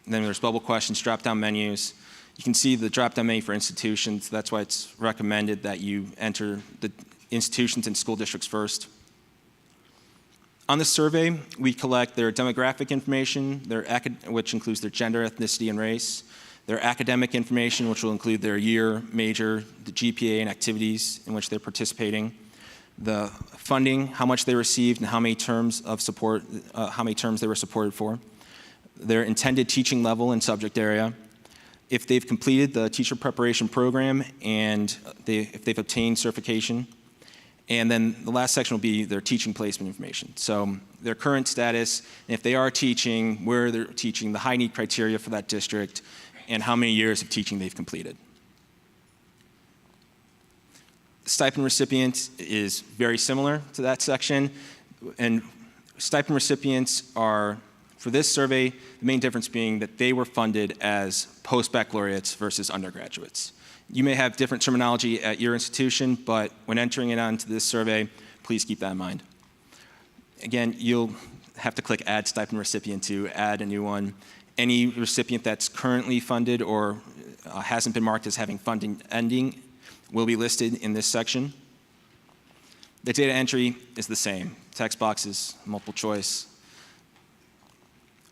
there's bubble questions, drop-down menus. You can see the drop-down menu for institutions. That's why it's recommended that you enter the institutions and school districts first. On the survey, we collect their demographic information, which includes their gender, ethnicity, and race, their academic information, which will include their year, major, the GPA, and activities in which they're participating, the funding, how much they received, and how many terms of support, how many terms they were supported for, their intended teaching level and subject area, if they've completed the teacher preparation program, and if they've obtained certification. And then the last section will be their teaching placement information. So their current status, and if they are teaching, where they're teaching, the high need criteria for that district, and how many years of teaching they've completed. The stipend recipient is very similar to that section. And stipend recipients are, for this survey, the main difference being that they were funded as post-baccalaureates versus undergraduates. You may have different terminology at your institution, but when entering it onto this survey, please keep that in mind. Again, you'll have to click Add Stipend Recipient to add a new one. Any recipient that's currently funded or hasn't been marked as having funding ending will be listed in this section. The data entry is the same. Text boxes, multiple choice.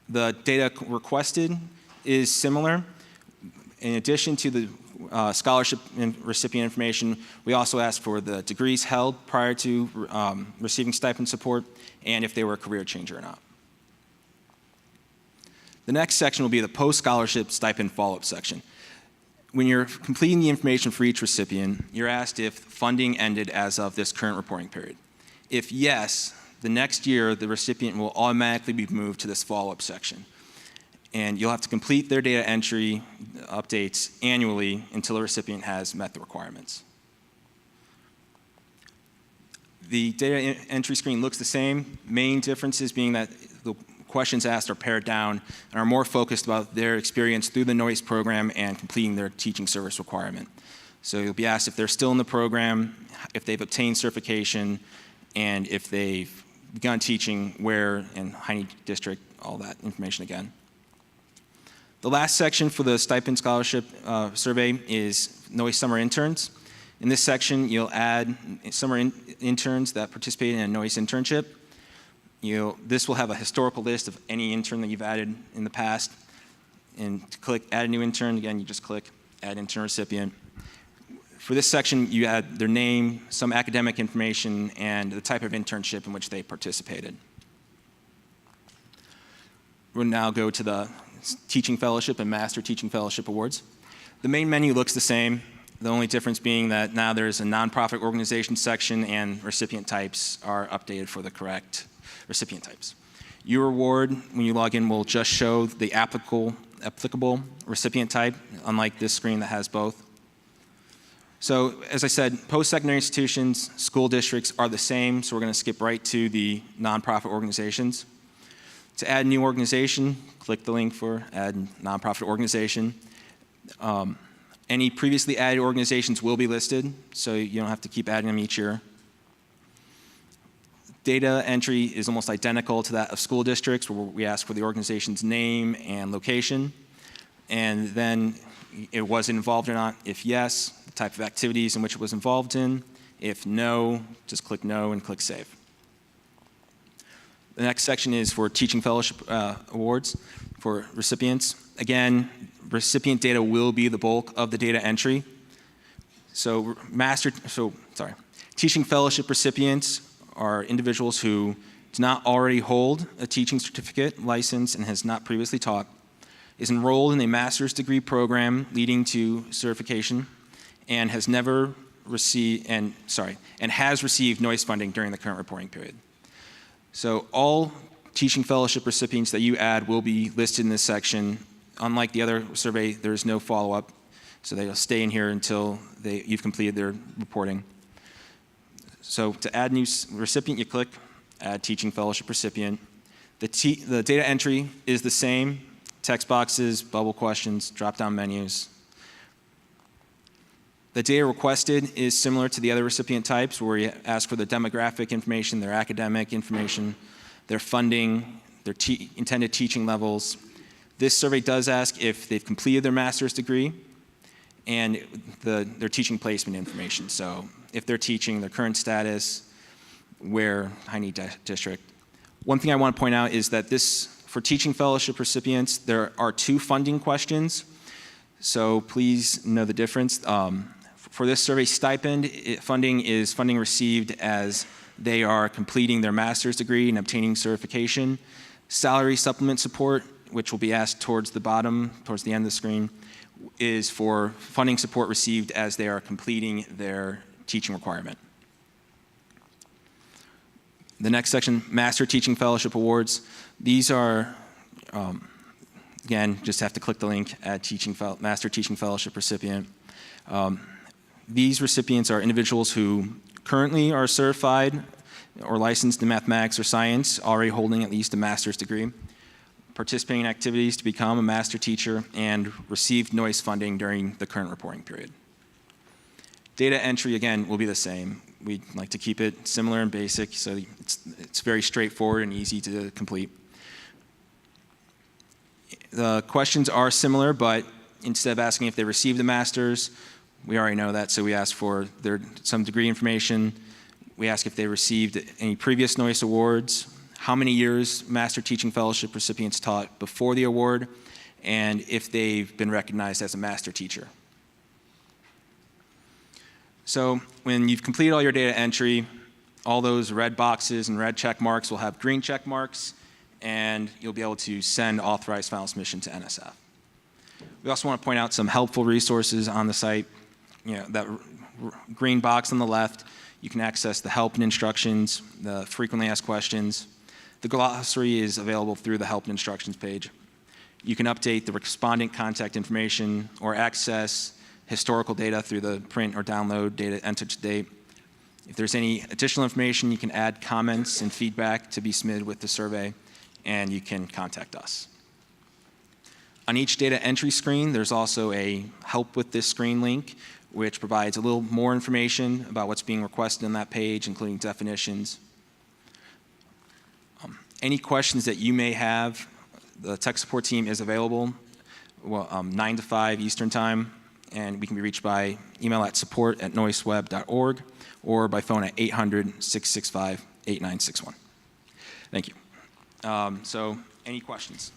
The data requested is similar. In addition to the scholarship and recipient information, we also asked for the degrees held prior to receiving stipend support and if they were a career changer or not. The next section will be the post-scholarship stipend follow-up section. When you're completing the information for each recipient, you're asked if funding ended as of this current reporting period. If yes, the next year the recipient will automatically be moved to this follow-up section. And you'll have to complete their data entry updates annually until the recipient has met the requirements. The data entry screen looks the same. Main differences being that the questions asked are pared down and are more focused about their experience through the Noyce program and completing their teaching service requirement. So you'll be asked if they're still in the program, if they've obtained certification, and if they've begun teaching, where, in high-need district, all that information again. The last section for the stipend scholarship survey is Noyce summer interns. In this section, you'll add summer interns that participate in a Noyce internship. This will have a historical list of any intern that you've added in the past. And to click Add a New Intern, again, you just click Add Intern Recipient. For this section, you add their name, some academic information, and the type of internship in which they participated. we'll now go to the Teaching Fellowship and Master Teaching Fellowship Awards. The main menu looks the same, the only difference being that now there's a nonprofit organization section and recipient types are updated for the correct recipient types. Your award, when you log in, will just show the applicable recipient type, unlike this screen that has both. So as I said, post-secondary institutions, school districts are the same, so we're going to skip right to the nonprofit organizations. To add a new organization, click the link for Add Nonprofit Organization. Any previously added organizations will be listed, so you don't have to keep adding them each year. Data entry is almost identical to that of school districts, where we ask for the organization's name and location, and then it was involved or not. If yes, the type of activities in which it was involved in. If no, just click no and click save. The next section is for Teaching Fellowship Awards for recipients. Again, recipient data will be the bulk of the data entry. Teaching Fellowship recipients are individuals who do not already hold a teaching certificate, license, and has not previously taught, is enrolled in a master's degree program leading to certification, and has never received, and has received Noyce funding during the current reporting period. So all Teaching Fellowship recipients that you add will be listed in this section. Unlike the other survey, there is no follow-up, so they'll stay in here until you've completed their reporting. So to add a new recipient, you click Add Teaching Fellowship Recipient. The data entry is the same, text boxes, bubble questions, drop-down menus. The data requested is similar to the other recipient types, where you ask for the demographic information, their academic information, their funding, their intended teaching levels. This survey does ask if they've completed their master's degree and their teaching placement information. So if they're teaching, their current status, where, high-need district. One thing I want to point out is that for Teaching Fellowship recipients, there are 2 funding questions. So please know the difference. For this survey, stipend funding is funding received as they are completing their master's degree and obtaining certification. Salary supplement support, which will be asked towards the bottom, towards the end of the screen, is for funding support received as they are completing their teaching requirement. The next section, Master Teaching Fellowship Awards. These are, again, just have to click the link, Add Master Teaching Fellowship Recipient. These recipients are individuals who currently are certified or licensed in mathematics or science, already holding at least a master's degree, participating in activities to become a master teacher, and received Noyce funding during the current reporting period. Data entry, again, will be the same. We'd like to keep it similar and basic, so it's very straightforward and easy to complete. The questions are similar, but instead of asking if they received a master's, we already know that, so we ask for some degree information. We ask if they received any previous Noyce awards, how many years Master Teaching Fellowship recipients taught before the award, and if they've been recognized as a master teacher. So when you've completed all your data entry, all those red boxes and red check marks will have green check marks, and you'll be able to send authorized final submission to NSF. We also want to point out some helpful resources on the site. That green box on the left, you can access the help and instructions, the frequently asked questions. The glossary is available through the help and instructions page. You can update the respondent contact information or access historical data through the print or download data entered to date. If there's any additional information, you can add comments and feedback to be submitted with the survey, and you can contact us. On each data entry screen, there's also a help with this screen link, which provides a little more information about what's being requested on that page, including definitions. Any questions that you may have, the tech support team is available 9 to 5 Eastern Time, and we can be reached by email at support@noyceweb.org or by phone at 800-665-8961. Thank you. So any questions?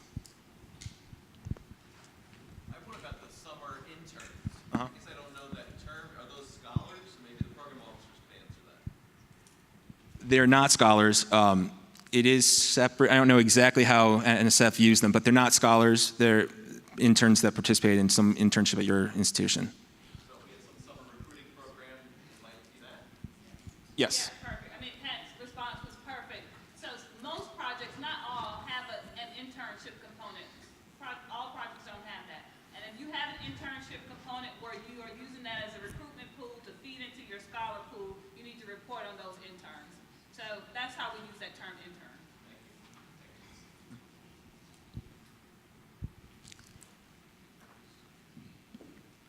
I have one about the summer interns. I guess I don't know that term. Are those scholars? Maybe the program officers can answer that. They're not scholars. It is separate. I don't know exactly how NSF use them, but they're not scholars. They're interns that participate in some internship at your institution. So we have some summer recruiting program, might see that. Yes. Yeah, perfect. I mean, Pat's response was perfect. So most projects, not all, have an internship component. All projects don't have that. And if you have an internship component where you are using that as a recruitment pool to feed into your scholar pool, you need to report on those interns. So that's how we use that term intern.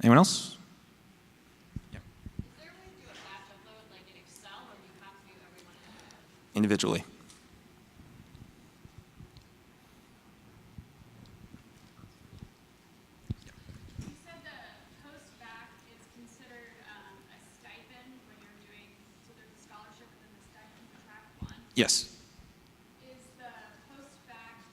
Anyone else? Is there a way to do a batch upload like in Excel, or do you have to do everyone individually? Individually. You said the post-bac is considered a stipend when you're doing, so there's a scholarship and then the stipend for track one. Yes. Is the post-bac,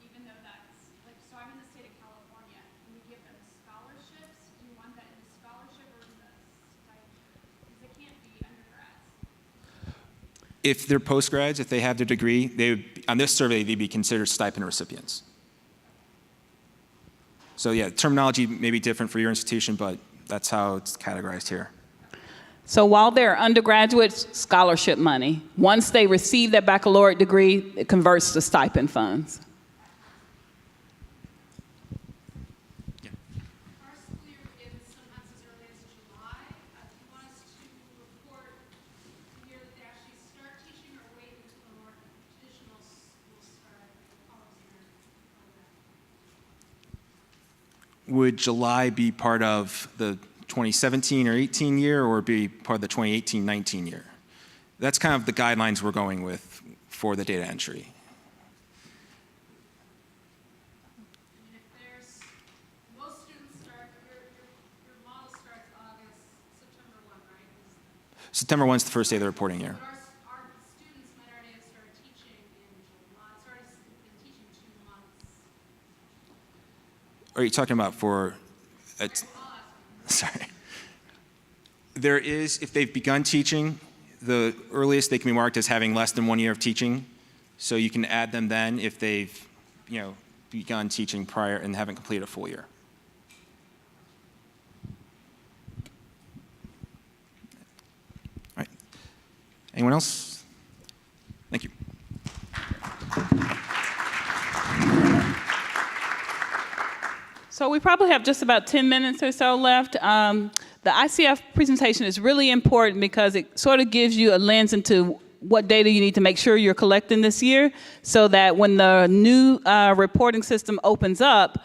even though that's, like, so I'm in the state of California, and we give them scholarships, do you want that in the scholarship or in the stipend? Because they can't be undergrads. If they're postgrads, if they have their degree, they would, on this survey, they'd be considered stipend recipients. So yeah, terminology may be different for your institution, but that's how it's categorized here. So while they're undergraduates, scholarship money. Once they receive their baccalaureate degree, it converts to stipend funds. Our school year begins sometimes as early as July. Do you want us to report the year that they actually start teaching, or wait until the more traditional school start follows year? Would July be part of the 2017 or 18 year, or be part of the 2018-19 year? That's kind of the guidelines we're going with for the data entry. I mean, if there's, most students start, your model starts August, September 1, right? September 1 is the first day of the reporting year. But our students might already have started teaching in July. It's already been teaching 2 months. Are you talking about for, sorry. There is, if they've begun teaching, the earliest they can be marked as having less than 1 year of teaching. So you can add them then if they've, begun teaching prior and haven't completed a full year. All right. Anyone else? Thank you. So we probably have just about 10 minutes or so left. The ICF presentation is really important because it sort of gives you a lens into what data you need to make sure you're collecting this year, so that when the new reporting system opens up,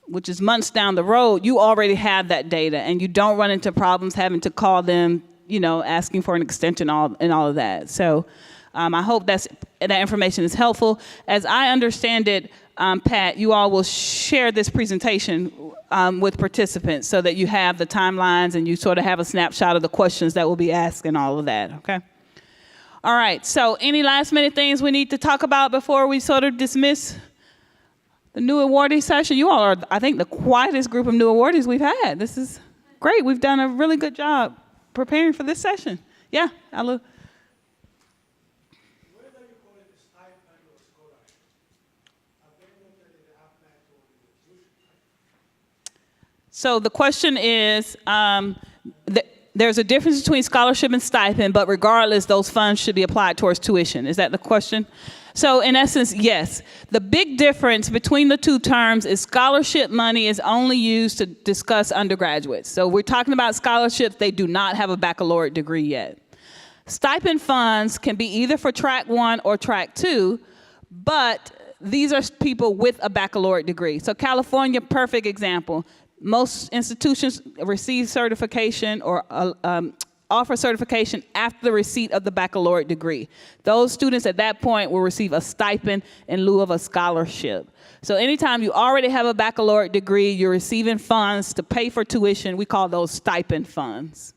which is months down the road, you already have that data and you don't run into problems having to call them, asking for an extension and all of that. So I hope that information is helpful. As I understand it, Pat, you all will share this presentation with participants so that you have the timelines and you sort of have a snapshot of the questions that will be asked and all of that, okay? All right, so any last minute things we need to talk about before we sort of dismiss the new awardee session? You all are, I think, the quietest group of new awardees we've had. This is great. We've done a really good job preparing for this session. Yeah, Alu. So the question is, there's a difference between scholarship and stipend, but regardless, those funds should be applied towards tuition. Is that the question? So in essence, yes. The big difference between the two terms is scholarship money is only used to discuss undergraduates. So we're talking about scholarships, they do not have a baccalaureate degree yet. Stipend funds can be either for track 1 or track 2, but these are people with a baccalaureate degree. So California, perfect example. Most institutions receive certification or offer certification after the receipt of the baccalaureate degree. Those students at that point will receive a stipend in lieu of a scholarship. So anytime you already have a baccalaureate degree, you're receiving funds to pay for tuition, we call those stipend funds.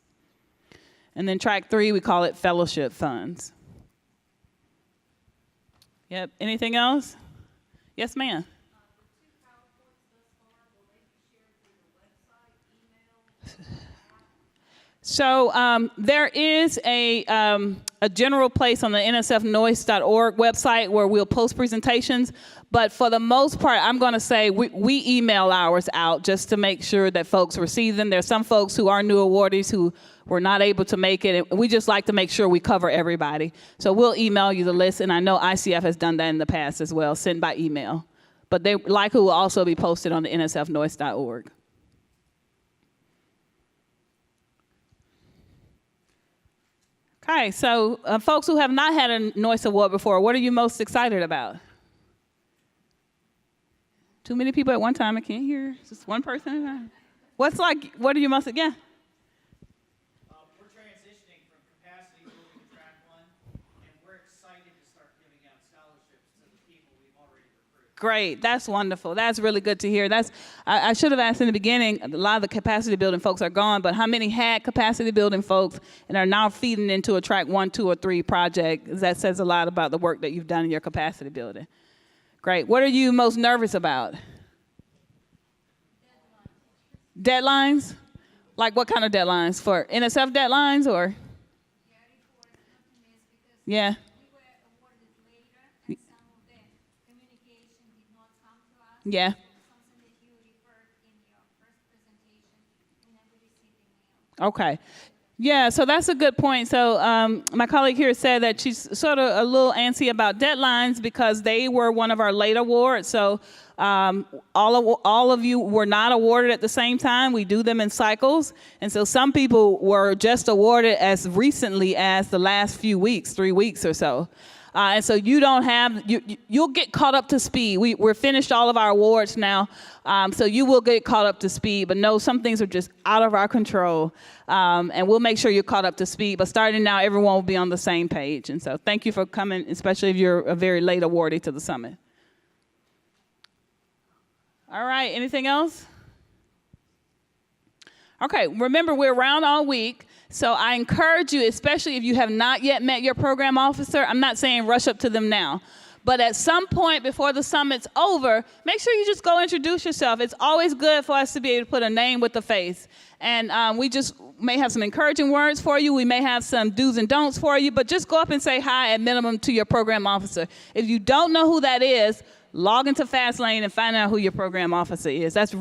And then track 3, we call it fellowship funds. Yep, anything else? Yes, ma'am. So there is a general place on the nsfnoyce.org website where we'll post presentations. But for the most part, I'm going to say we email ours out just to make sure that folks receive them. There's some folks who are new awardees who were not able to make it. And we just like to make sure we cover everybody. So we'll email you the list. And I know ICF has done that in the past as well, sent by email. But they likely will also be posted on the nsfnoyce.org. Okay, so folks who have not had a Noyce Award before, what are you most excited about? Too many people at one time, I can't hear. Just one person? What are you most, yeah? We're transitioning from capacity building to track 1, and we're excited to start giving out scholarships to the people we've already recruited. Great, that's wonderful. That's really good to hear. I should have asked in the beginning, a lot of the capacity building folks are gone, but how many had capacity building folks and are now feeding into a track 1, 2, or 3 project? That says a lot about the work that you've done in your capacity building. Great. What are you most nervous about? Deadlines? Like what kind of deadlines? For NSF deadlines or? Yeah. We were awarded later, and some of the communication did not come to us. Yeah. Something that you referred in your first presentation, we never received email. Okay. Yeah, so that's a good point. So my colleague here said that she's sort of a little antsy about deadlines because they were one of our late awards. So all of you were not awarded at the same time. We do them in cycles. And so some people were just awarded as recently as the last few weeks, 3 weeks or so. And so you don't have, you'll get caught up to speed. We're finished all of our awards now, so you will get caught up to speed. But no, some things are just out of our control, and we'll make sure you're caught up to speed. But starting now, everyone will be on the same page. And so thank you for coming, especially if you're a very late awardee to the summit. All right, anything else? Okay, remember we're around all week. So I encourage you, especially if you have not yet met your program officer, I'm not saying rush up to them now, but at some point before the summit's over, make sure you just go introduce yourself. It's always good for us to be able to put a name with a face. And we just may have some encouraging words for you. We may have some do's and don'ts for you, but just go up and say hi at minimum to your program officer. If you don't know who that is, log into Fastlane and find out who your program officer is. That's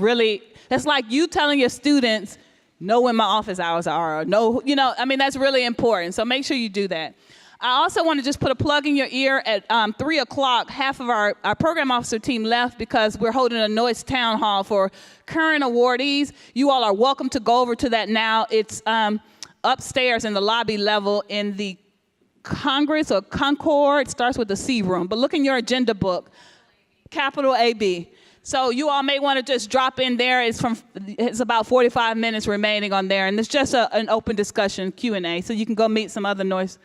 like you telling your students, know when my office hours are, or know, that's really important. So make sure you do that. I also want to just put a plug in your ear at 3 o'clock. Half of our program officer team left because we're holding a Noyce town hall for current awardees. You all are welcome to go over to that now. It's upstairs in the lobby level in the Congress or Concord. It starts with the C room, but look in your agenda book, capital AB. So you all may want to just drop in there. It's about 45 minutes remaining on there, and it's just an open discussion, Q&A, so you can go meet some other Noyce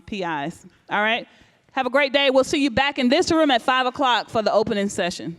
PIs. All right? Have a great day. We'll see you back in this room at 5 o'clock for the opening session.